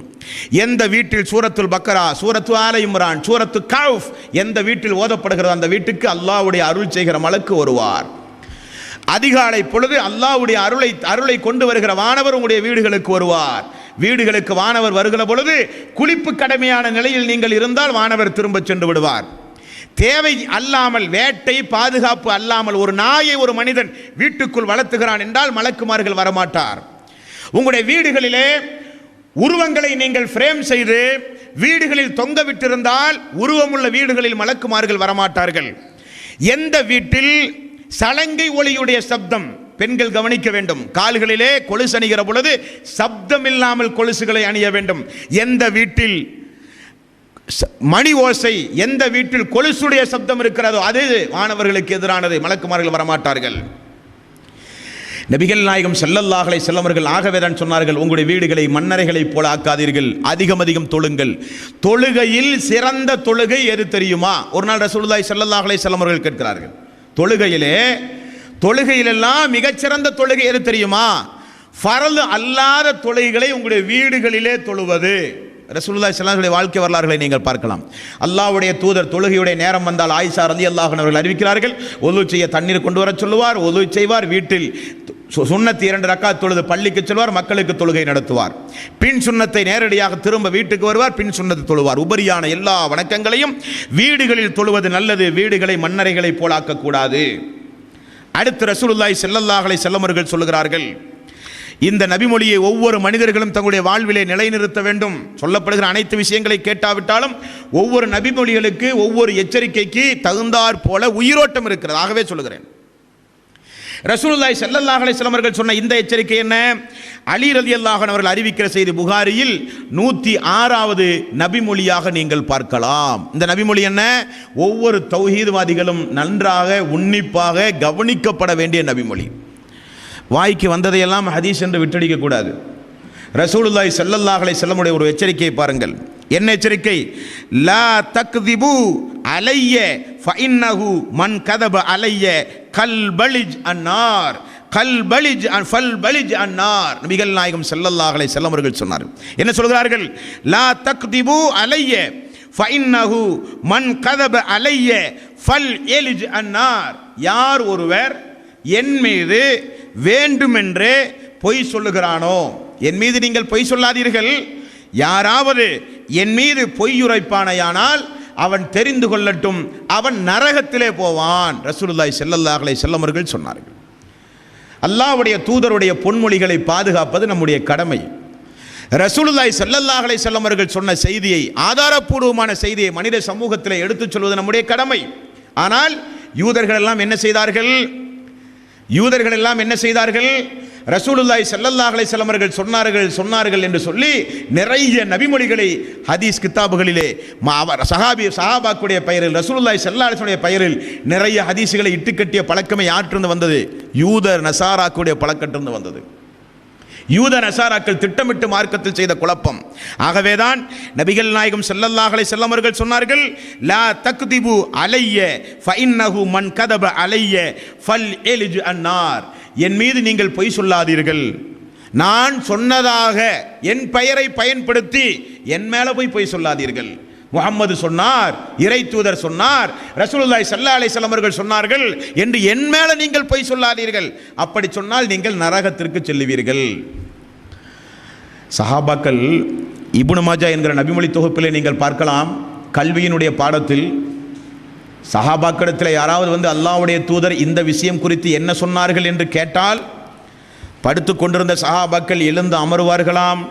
எந்த வீட்டில் சூரத்துல் பக்கரா, சூரத்து ஆல இம்ரான், சூரத்து கஃப் எந்த வீட்டில் ஓதப்படுகிறதோ அந்த வீட்டுக்கு அல்லாஹ்வுடைய அருள் செய்கிற மலக்கு வருவார். அதிகாலை பொழுது அல்லாஹ்வுடைய அருளை கொண்டு வருகிற வானவர் உங்களுடைய வீடுகளுக்கு வருவார். வீடுகளுக்கு வானவர் வருகிற பொழுது குளிப்பு கடமையான நிலையில் நீங்கள் இருந்தால் வானவர் திரும்ப சென்று விடுவார். தேவை அல்லாமல், வேட்டை பாதுகாப்பு அல்லாமல் ஒரு நாயை ஒரு மனிதன் வீட்டுக்குள் வளர்த்துகிறான் என்றால் மலக்குமார்கள் வரமாட்டார். உங்களுடைய வீடுகளிலே உருவங்களை நீங்கள் ஃப்ரேம் செய்து வீடுகளில் தொங்க விட்டிருந்தால் உருவமுள்ள வீடுகளில் மலக்குமார்கள் வரமாட்டார்கள். எந்த வீட்டில் சலங்கை ஒளியுடைய சப்தம், பெண்கள் கவனிக்க வேண்டும், கால்களிலே கொலுசு அணிகிற பொழுது சப்தம் இல்லாமல் கொலுசுகளை அணிய வேண்டும். எந்த வீட்டில் மணி ஓசை, எந்த வீட்டில் கொலுசுடைய சப்தம் இருக்கிறதோ அது வானவர்களுக்கு எதிரானது, மலக்குமார்கள் வரமாட்டார்கள். நபிகள் நாயகம் ஸல்லல்லாஹு அலைஹி வஸல்லம் அவர்கள் ஆகவேதான் சொன்னார்கள், உங்களுடைய வீடுகளை மண்ணறைகளை போல ஆக்காதீர்கள், அதிகம் தொழுங்கள். தொழுகையில் சிறந்த தொழுகை எது தெரியுமா? ஒரு நாள் ரசூலுல்லாஹி ஸல்லல்லாஹு அலைஹி வஸல்லம் அவர்கள் கேட்கிறார்கள், தொழுகையிலெல்லாம் மிகச்சிறந்த தொழுகை எது தெரியுமா? ஃபர்து அல்லாத தொழுகைகளை உங்களுடைய வீடுகளிலே தொழுவது. ரசூலுல்லாஹி ஸல்லல்லாஹு அலைஹி வஸல்லம் வாழ்க்கை வரலாறுகளை நீங்கள் பார்க்கலாம். அல்லாஹ்வுடைய தூதர் தொழுகையுடைய நேரம் வந்தால் ஆயிஷா ரலியல்லாஹு அன்ஹா அவர்கள் அறிவிக்கிறார்கள், ஒது செய்ய தண்ணீர் கொண்டு வர சொல்லுவார், ஒது செய்வார், வீட்டில் சுன்னத் 2 ரக்காத் தொழுது பள்ளிக்கு செல்வார், மக்களுக்கு தொழுகை நடத்துவார். பின் சுன்னத்தை நேரடியாக திரும்ப வீட்டுக்கு வருவார், பின் சுன்னத்தை தொழுவார். உபரியான எல்லா வணக்கங்களையும் வீடுகளில் தொழுவது நல்லது, வீடுகளை மண்ணறைகளை போலாக்க கூடாது. அடுத்து ரசூலுல்லாஹி ஸல்லல்லாஹு அலைஹி வஸல்லம் அவர்கள் சொல்லுகிறார்கள், இந்த நபிமொழியை ஒவ்வொரு மனிதர்களும் தங்களுடைய வாழ்விலே நிலைநிறுத்த வேண்டும். சொல்லப்படுகிற அனைத்து விஷயங்களை கேட்டாவிட்டாலும் ஒவ்வொரு நபிமொழிகளுக்கு ஒவ்வொரு எச்சரிக்கைக்கு தகுந்தாற் போல உயிரோட்டம் இருக்கிறது. ஆகவே சொல்லுகிறேன், ரசூலுல்லாஹி ஸல்லல்லாஹு அலைஹி வஸல்லம் அவர்கள் சொன்ன இந்த எச்சரிக்கை என்ன? அலி ரலியல்லாஹு அன்ஹு அவர்கள் அறிவிக்கிற செய்தி புகாரியில் 106வது நபிமொழியாக நீங்கள் பார்க்கலாம். இந்த நபிமொழி என்ன? ஒவ்வொரு தௌஹீத்வாதிகளும் நன்றாக உன்னிப்பாக கவனிக்கப்பட வேண்டிய நபிமொழி. வாய்க்கு வந்ததையெல்லாம் ஹதீஸ் என்று விட்டடிக்க கூடாது. ரசூலுல்லாஹி ஸல்லல்லாஹு அலைஹி வஸல்லம் உடைய ஒரு எச்சரிக்கையை பாருங்கள். என்ன எச்சரிக்கை? லா தக்திபு அலைய ஃபஇன்னஹு மன் கதப அலைய கல் பலிஜ் அன்னார், கல் பலிஜ் ஃபல் பலிஜ் அன்னார். நபிகள் நாயகம் ஸல்லல்லாஹு அலைஹி வஸல்லம் அவர்கள் சொன்னார்கள். என்ன சொல்கிறார்கள்? லா தக்திபு அலைய ஃபஇன்னஹு மன் கதப அலைய ஃபல் எலிஜ் அன்னார். யார் ஒருவர் என் மீது வேண்டுமென்றே பொய் சொல்லுகிறானோ, என் மீது நீங்கள் பொய் சொல்லாதீர்கள், யாராவது என் மீது பொய்யுரைப்பானையானால் அவன் தெரிந்து கொள்ளட்டும், அவன் நரகத்திலே போவான். ரசூலுல்லாஹி ஸல்லல்லாஹு அலைஹி வஸல்லம் அவர்கள் சொன்னார்கள். அல்லாஹ்வுடைய தூதருடைய பொன்மொழிகளை பாதுகாப்பது நம்முடைய கடமை. ரசூலுல்லாஹி ஸல்லல்லாஹு அலைஹி வஸல்லம் அவர்கள் சொன்ன செய்தியை, ஆதாரப்பூர்வமான செய்தியை மனித சமூகத்தில் எடுத்துச் சொல்வது நம்முடைய கடமை. ஆனால் யூதர்கள் எல்லாம் என்ன செய்தார்கள்? ரசூலுல்லாஹி ஸல்லல்லாஹு அலைஹி வஸல்லம் அவர்கள் சொன்னார்கள் என்று சொல்லி நிறைய நபிமொழிகளை ஹதீஸ் கிதாபுகளிலே சஹாபாக்குடைய பெயரில், ரசூலுல்லாஹி ஸல்லல்லாஹு அலைஹி வஸல்லம் பெயரில் நிறைய ஹதீஸ்களை இட்டுக்கட்டிய பழக்கமே யாற்றிருந்து வந்தது? யூதர் நசாராக்குடைய பழக்கத்திலிருந்து வந்தது. யூத நசாராக்கள் திட்டமிட்டு மார்க்கத்தில் செய்த குழப்பம். ஆகவேதான் நபிகள் நாயகம் ஸல்லல்லாஹு அலைஹி வஸல்லம் அவர்கள் சொன்னார்கள், லா தக்திபு அலைய ஃபஇன்னஹு மன் கதப அலைய ஃபல் எலிஜ் அன்னார். என் மீது நீங்கள் பொய் சொல்லாதீர்கள். நான் சொன்னதாக என் பெயரை பயன்படுத்தி என் மேல போய் பொய் சொல்லாதீர்கள். முஹம்மது சொன்னார், இறை தூதர் சொன்னார், ரசூலுல்லாஹி ஸல்லல்லாஹு அலைஹி வஸல்லம் அவர்கள் சொன்னார்கள் என்று என் மேல நீங்கள் பொய் சொல்லாதீர்கள். அப்படி சொன்னால் நீங்கள் நரகத்திற்கு செல்லுவீர்கள். சஹாபாக்கள் இப்னு மாஜா என்கிற நபிமொழி தொகுப்பிலே நீங்கள் பார்க்கலாம். கல்வியினுடைய பாடத்தில் சஹாபாக்களிடத்தில் யாராவது வந்து அல்லாஹ்வுடைய தூதர் இந்த விஷயம் குறித்து என்ன சொன்னார்கள் என்று கேட்டால், படுத்து கொண்டிருந்த சஹாபாக்கள் எழுந்து அமருவார்களாம்,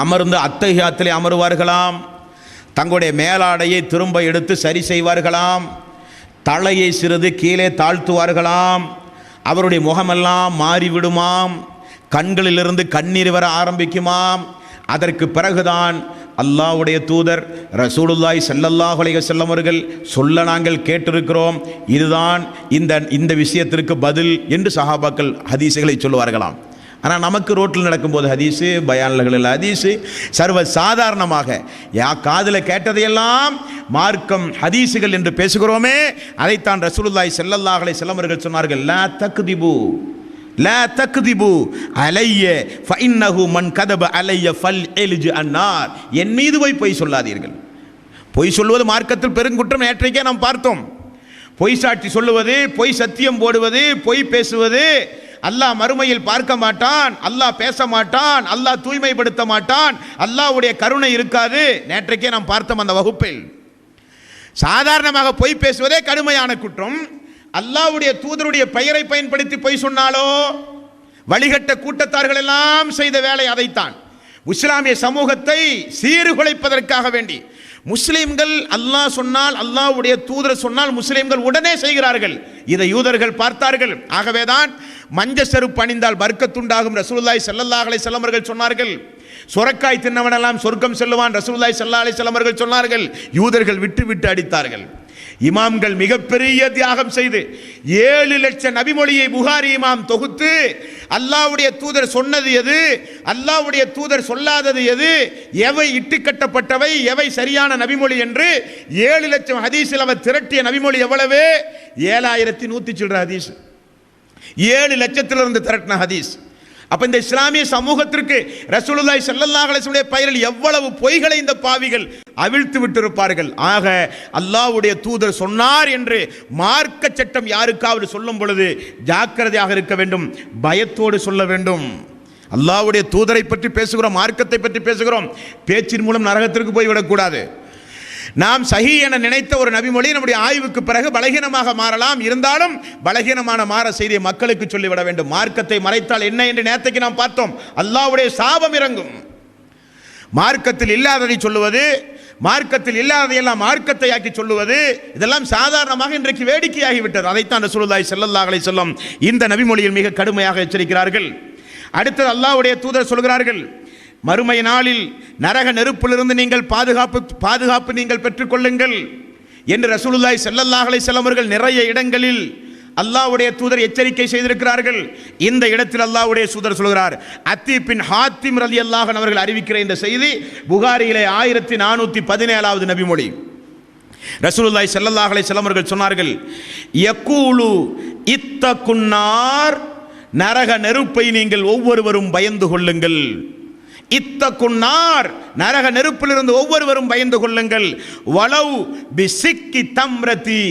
அமர்ந்து அத்தஹியாத்திலே அமருவார்களாம், தங்களுடைய மேலாடையை திரும்ப எடுத்து சரி செய்வார்களாம், தலையை சிறிது கீழே தாழ்த்துவார்களாம், அவருடைய முகமெல்லாம் மாறிவிடுமாம், கண்களிலிருந்து கண்ணீர் வர ஆரம்பிக்குமாம். அதற்கு பிறகுதான் அல்லாஹ்வுடைய தூதர் ரசூலுல்லாஹி ஸல்லல்லாஹு அலைஹி வஸல்லம் அவர்கள் சொல்ல நாங்கள் கேட்டிருக்கிறோம், இதுதான் இந்த விஷயத்திற்கு பதில் என்று சஹாபாக்கள் ஹதீஸுகளை சொல்லுவார்களாம். ஆனால் நமக்கு ரோட்டில் நடக்கும்போது ஹதீஸு, பயான்களில் ஹதீஸு, சர்வ சாதாரணமாக காதில் கேட்டதையெல்லாம் மார்க்கம் ஹதீஸுகள் என்று பேசுகிறோமே, அதைத்தான் ரசூலுல்லாஹி ஸல்லல்லாஹு அலைஹி வஸல்லம் அவர்கள் சொன்னார்கள், லா தக்திபு அலைய ஃபஇன்னஹு மன் கதப அலைய ஃபல் எலிஜ் அன்னார். என் மீது பொய் சொல்லாதீர்கள். பொய் சொல்வது மார்க்கத்தில் பெருங்குற்றம். நேற்றைக்கே நாம் பார்த்தோம். பொய் சாட்சி சொல்லுவது, பொய் சத்தியம் போடுவது, பொய் பேசுவது அல்லாஹ் மறுமையில் பார்க்க மாட்டான், அல்லாஹ் பேச மாட்டான், அல்லாஹ் தூய்மைப்படுத்த மாட்டான், அல்லாஹ்வுடைய கருணை இருக்காது. நேற்றைக்கே நாம் பார்த்தோம் அந்த வகுப்பில். சாதாரணமாக பொய் பேசுவதே கடுமையான குற்றம். அல்லாஹ்வுடைய தூதருடைய பெயரை பயன்படுத்தி பொய் சொன்னாலோ, வழிகட்ட கூட்டத்தார்கள் எல்லாம் செய்த வேலை அதைத்தான். இஸ்லாமிய சமூகத்தை சீர்குலைப்பதற்காக வேண்டி முஸ்லிம்கள் அல்லாஹ் சொன்னால், அல்லாஹ்வுடைய தூதர் சொன்னால் முஸ்லிம்கள் உடனே செய்கிறார்கள். இதை யூதர்கள் பார்த்தார்கள். ஆகவேதான் மஞ்ச செருப்பு அணிந்தால் பர்க்கத்துண்டாகும் ரசூலுல்லாஹி ஸல்லல்லாஹு அலைஹி வஸல்லம் அவர்கள் சொன்னார்கள். சொரக்காய் தின்னவனெல்லாம் சொர்க்கம் செல்லுவான் ரசூலுல்லாஹி ஸல்லல்லாஹு அலைஹி வஸல்லம் அவர்கள் சொன்னார்கள். யூதர்கள் விட்டு அடித்தார்கள். இமாம்கள் மிகப்பெரிய தியாகம் செய்து 7 லட்சம் நபிமொழியை புகாரி இமாம் தொகுத்து அல்லாஹ்வுடைய தூதர் சொன்னது எது, அல்லாஹ்வுடைய தூதர் சொல்லாதது எது, எவை இட்டுக்கட்டப்பட்டவை, எவை சரியான நபிமொழி என்று 7 லட்சம் ஹதீஸில் அவர் திரட்டிய நபிமொழி எவ்வளவு? 7100 சில்லற ஹதீஸ். 7 லட்சத்திலிருந்து திரட்டின ஹதீஸ். அப்ப இந்த இஸ்லாமிய சமூகத்திற்கு ரசூலுல்லாஹி ஸல்லல்லாஹு அலைஹி வஸல்லம் பெயரில் எவ்வளவு பொய்களை இந்த பாவிகள் அவிழ்த்து விட்டிருப்பார்கள். ஆக அல்லாஹ்வுடைய தூதர் சொன்னார் என்று மார்க்க சட்டம் யாருக்காவது சொல்லும் பொழுது ஜாக்கிரதையாக இருக்க வேண்டும், பயத்தோடு சொல்ல வேண்டும். அல்லாஹ்வுடைய தூதரை பற்றி பேசுகிறோம், மார்க்கத்தை பற்றி பேசுகிறோம், பேச்சின் மூலம் நரகத்திற்கு போய்விடக்கூடாது. நாம் சஹி என நினைத்த ஒரு நபிமொழி நம்முடைய ஆய்வுக்கு பிறகு பலகீனமாக மாறலாம். இருந்தாலும் பலகீனமான மாற செய்தியை மக்களுக்கு சொல்லிவிட வேண்டும். மார்க்கத்தை மறைத்தால் என்ன என்று நேற்றைக்கு நாம் பார்த்தோம். அல்லாஹ்வுடைய சாபம் இறங்கும். மார்க்கத்தில் இல்லாததை சொல்லுவது, மார்க்கத்தில் இல்லாததையெல்லாம் மார்க்கத்தை ஆக்கி சொல்லுவது, இதெல்லாம் சாதாரணமாக இன்றைக்கு வேடிக்கையாகிவிட்டது. அதைத்தான் ரசூலுல்லாஹி ஸல்லல்லாஹு அலைஹி வஸல்லம் இந்த நபிமொழியில் மிக கடுமையாக எச்சரிக்கிறார்கள். அடுத்தது அல்லாஹ்வுடைய தூதர் சொல்கிறார்கள், மறுமை நாளில் நரக நெருப்பிலிருந்து நீங்கள் பாதுகாப்பு நீங்கள் பெற்றுக்கொள்ளுங்கள் என்று ரசூலுல்லாஹி ஸல்லல்லாஹு அலைஹி வஸல்லம் அவர்கள் நிறைய இடங்களில் அல்லாஹ்வுடைய தூதர் எச்சரிக்கை செய்திருக்கிறார்கள். இந்த இடத்தில் அல்லாஹ்வுடைய தூதர் சொல்கிறார், அத்தீ பின் ஹாத்திம் ரலியல்லாஹு அன்ஹு அவர்கள் அறிவிக்கிற இந்த செய்தி புகாரியிலே 1417வது நபிமொழி. ரசூலுல்லாஹி ஸல்லல்லாஹு அலைஹி வஸல்லம் அவர்கள் சொன்னார்கள், யகூலு இத்தகுன்னார், நரக நெருப்பை நீங்கள் ஒவ்வொருவரும் பயந்து கொள்ளுங்கள். இத்தகுன்னார், நரக நெருப்பிலிருந்து ஒவ்வொருவரும் பயந்து கொள்ளுங்கள். வலவ் பிசிக்கி தம்ரதி,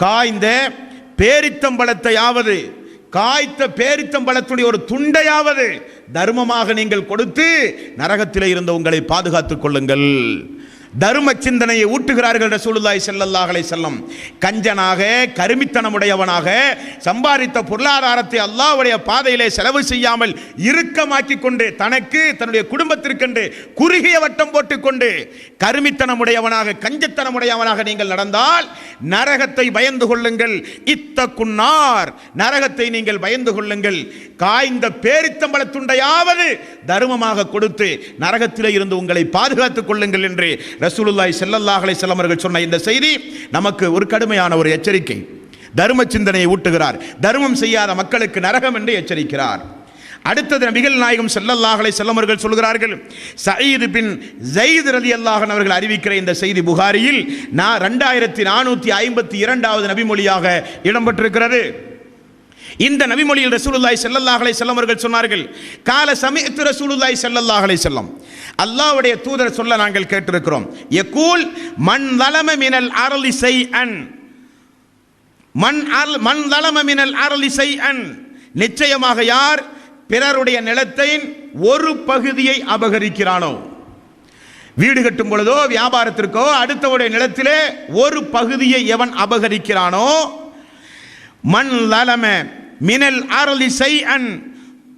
காய்ந்த பேரித்தம்பழத்தையாவது, காய்த்த பேரித்தம்பழத்துடைய ஒரு துண்டையாவது தர்மமாக நீங்கள் கொடுத்து நரகத்திலே இருந்து உங்களை பாதுகாத்துக் கொள்ளுங்கள். தர்ம சிந்தனையை ஊட்டுகிறார்கள் ரசூலுல்லாஹி ஸல்லல்லாஹு அலைஹி வஸல்லம். கஞ்சனாக, கருமித்தனமுடையவனாக சம்பாதித்த பொருளாதாரத்தை அல்லாஹ்வுடைய பாதையிலே செலவு செய்யாமல் இறுக்கமாக்கி கொண்டு தனக்கு தன்னுடைய குடும்பத்திற்கென்று குறுகிய வட்டம் போட்டுக்கொண்டு கருமித்தனமுடையவனாக, கஞ்சத்தனமுடையவனாக நீங்கள் நடந்தால் நரகத்தை பயந்து கொள்ளுங்கள். இத்தகுன்னார், நரகத்தை நீங்கள் பயந்து கொள்ளுங்கள். காய்ந்த பேரித்தம்பழத்துண்டையாவது தர்மமாக கொடுத்து நரகத்திலே இருந்து உங்களை பாதுகாத்துக் கொள்ளுங்கள் என்று ரசூலுல்லாஹி ஸல்லல்லாஹு அலைஹி வஸல்லம் அவர்கள் சொன்ன இந்த செய்தி நமக்கு ஒரு கடுமையான ஒரு எச்சரிக்கை. தர்ம சிந்தனையை ஊட்டுகிறார். தர்மம் செய்யாத மக்களுக்கு நரகம் என்று எச்சரிக்கிறார். அடுத்தது நபிகள் நாயகம் ஸல்லல்லாஹு அலைஹி வஸல்லம் அவர்கள் சொல்கிறார்கள், சயீத் பின் ஸைத் ரலியல்லாஹு அன்ஹு அவர்கள் அறிவிக்கிற இந்த செய்தி புகாரியில் 2452வது நபிமொழியாக இடம்பெற்றிருக்கிறது. இந்த நபிமொழியில் ரசூலுல்லாஹி ஸல்லல்லாஹு அலைஹி வஸல்லம் அவர்கள் சொன்னார்கள், கால சமிஅத்து ரசூலுல்லாஹி ஸல்லல்லாஹு அலைஹி வஸல்லம், அல்லாஹ்வுடைய தூதர் சொல்ல நாங்கள் கேட்டிருக்கிறோம். யகூல் மன் ஸலம மினல் அர்லி ஷைஅன், மன் ஸலம மினல் அர்லி ஷைஅன், நிச்சயமாக யார் பிறருடைய நிலத்தை ஒரு பகுதியை அபகரிக்கிறானோ, வீடு கட்டும் பொழுதோ வியாபாரத்திற்கோ அடுத்தவருடைய நிலத்திலே ஒரு பகுதியை எவன் அபகரிக்கிறானோ, மன் ஸலம மினல் அர்லி ஷைஅன்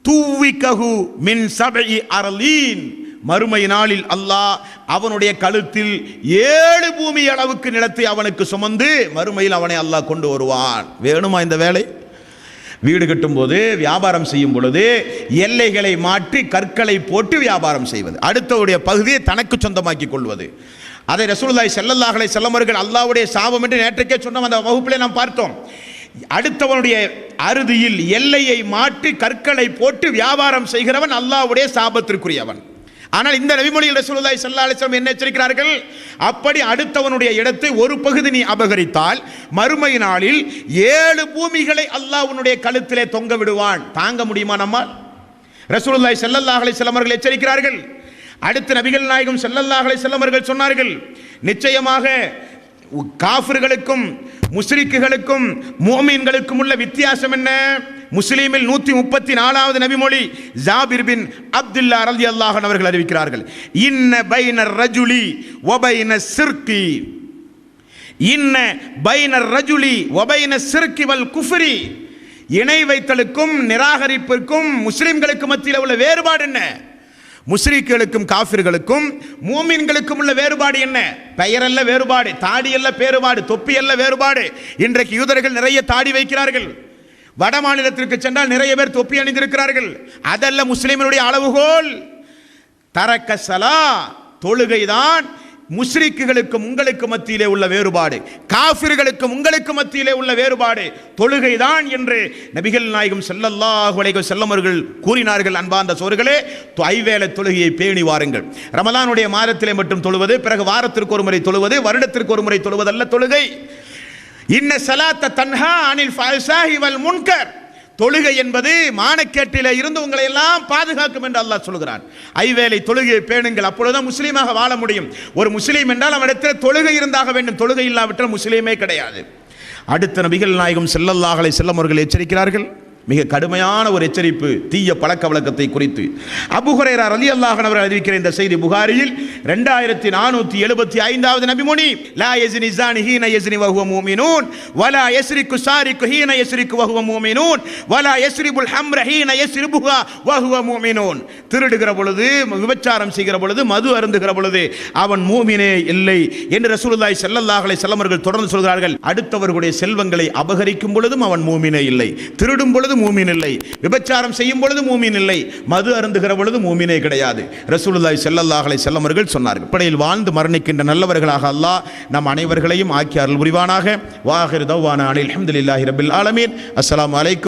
துவிகஹு மின் சபஇ அர்லீன், மறுமை நாளில் அல்லாஹ் அவனுடைய கழுத்தில் 7 பூமி அளவுக்கு நிலத்தை அவனுக்கு சுமந்து மறுமையில் அவனை அல்லாஹ் கொண்டு வருவான். வேணுமா இந்த வேலை? வீடு கட்டும் போது, வியாபாரம் செய்யும் பொழுது எல்லைகளை மாற்றி கற்களை போட்டு வியாபாரம் செய்வது, அடுத்தவருடைய பகுதியை தனக்கு சொந்தமாக்கி கொள்வது, அதை ரசூலுல்லாஹி ஸல்லல்லாஹு அலைஹி வஸல்லம் அவர்கள் அல்லாஹ்வுடைய சாபம் என்று நேற்றுக்கே சொன்ன அந்த வகுப்பிலே நாம் பார்த்தோம். அடுத்தவனுடைய அறுதியில் எல்லையை மாற்றி கற்களை போட்டு வியாபாரம் செய்கிறவன் அல்லாஹ்வுடைய சாபத்திற்குரியவன். ஆனால் இந்த நபிமொழியில் ரசூலுல்லாஹி ஸல்லல்லாஹு அலைஹி வஸல்லம் என்ன எச்சரிக்கிறார்கள்? அப்படி அடுத்தவனுடைய இடத்தை ஒரு பகுதி நீ அபகரித்தால் மறுமை நாளில் 7 பூமிகளை அல்லாஹ் உன்னுடைய கழுத்திலே தொங்க விடுவான். தாங்க முடியுமா நம்மால்? ரசூலுல்லாஹி ஸல்லல்லாஹு அலைஹி வஸல்லம் அவர்கள் எச்சரிக்கிறார்கள். அடுத்து நபிகள் நாயகம் ஸல்லல்லாஹு அலைஹி வஸல்லம் அவர்கள் சொன்னார்கள், நிச்சயமாக காஃபிர்களுக்கும் முஸ்ரிக்குகளுக்கும் முஃமின்களுக்கும் உள்ள வித்தியாசம் என்ன? முஸ்லிமில் 134வது நபிமொழி ஜாபிர் பின் அப்துல்லா ரலியல்லாஹு அன்ஹு அவர்கள் அறிவிக்கிறார்கள், இன்ன பைனர் ரஜுலி வ பைன ஸிர்கி, இன்ன பைனர் ரஜுலி வ பைன ஸிர்கி வல் குஃப்ரி, இணை வைத்தலுக்கும் நிராகரிப்பிற்கும் முஸ்லிம்களுக்கு மத்தியில் உள்ள வேறுபாடு என்ன? முஸ்ரிக்குகளுக்கும் காஃபிர்களுக்கும் மூமின்களுக்கும் உள்ள வேறுபாடு என்ன? பெயரல்ல வேறுபாடு, தாடி அல்ல வேறுபாடு, தொப்பி அல்ல வேறுபாடு. இன்றைக்கு யூதர்கள் நிறைய தாடி வைக்கிறார்கள். வட மாநிலத்திற்கு சென்றால் நிறைய பேர் தொப்பி அணிந்திருக்கிறார்கள். அதல்ல முஸ்லிம்களுடைய அளவுகோல். தரக்க ஸலா, தொழுகைதான் முஸ்ரிக்குகளுக்கும் உங்களுக்கு மத்தியிலே உள்ள வேறுபாடு, காஃபிர்களுக்கும் உங்களுக்கு மத்தியிலே உள்ள வேறுபாடு தொழுகைதான் என்று நபிகள் நாயகம் ஸல்லல்லாஹு அலைஹி வஸல்லம் அவர்கள் கூறினார்கள். அன்பார்ந்த சோர்களே, ஐவேளை தொழுகையை பேணி வாருங்கள். ரமலானுடைய மாதத்திலே மட்டும் தொழுவது, பிறகு வாரத்திற்கு ஒரு முறை தொழுவது, வருடத்திற்கு ஒரு முறை தொழுவதல்ல தொழுகை. இன்ன ஸலாத்த தன்ஹா அனில் ஃபஹ்ஷாஹி வல் முன்கர், தொழுகை என்பது மானக்கேட்டிலே இருந்து உங்களை எல்லாம் பாதுகாக்கும் என்று அல்லாஹ் சொல்கிறான். ஐவேளை தொழுகையை பேணுங்கள், அப்பொழுதுதான் முஸ்லீமாக வாழ முடியும். ஒரு முஸ்லீம் என்றால் அவனிடத்தில் தொழுகை இருந்தாக வேண்டும். தொழுகை இல்லாவிட்டால் முஸ்லீமே கிடையாது. அடுத்த நபிகள் நாயகம் ஸல்லல்லாஹு அலைஹி வஸல்லம் அவர்கள் எச்சரிக்கிறார்கள். மிக கடுமையான ஒரு எச்சரிப்பு தீய பழக்க வழக்கத்தை குறித்து. அபூ ஹுரைரா ரலியல்லாஹு அன்ஹு அவர்கள் அறிவிக்கிற இந்த செய்தி புகாரியில் 2475வது நபிமொழி, லா யஸ்னி ஸானி ஹீன யஸ்னி வஹுவ முஃமினூன் வலா யஸ்ரிகு ஸாரிகு ஹீன யஸ்ரிகு வஹுவ முஃமினூன் வலா யஸ்ரிபுல் ஹம்ர ஹீன யஸ்ரிபுஹா வஹுவ முஃமினூன். திருடுகிற பொழுது, விபச்சாரம் செய்கிற பொழுது, மது அருந்துகிற பொழுது அவன் மூமினே இல்லை என்று ரசூலுல்லாஹி ஸல்லல்லாஹு அலைஹி வஸல்லம் அவர்கள் தொடர்ந்து சொல்கிறார்கள். அடுத்தவர்களுடைய செல்வங்களை அபகரிக்கும் பொழுதும் அவன் மூமினே இல்லை, திருடும் பொழுது மூமின் இல்லை, விபச்சாரம் செய்யும் பொழுது மூமின் இல்லை, மது அருந்துகிற பொழுது மூமினே கிடையாது. ரசூலுல்லாஹி ஸல்லல்லாஹு அலைஹி வஸல்லம் அவர்கள் சொன்னார்கள். இப்படியில் வாழ்ந்து மரணிக்கின்ற நல்லவர்களாக அல்லாஹ் நம் அனைவர்களையும் ஆக்கி அருள் புரிவானாக. வாஹிரு தவ்வானா அனில் ஹம்துலில்லாஹி ரப்பில் ஆலமீன். அஸ்ஸலாமு அலைக்கும்.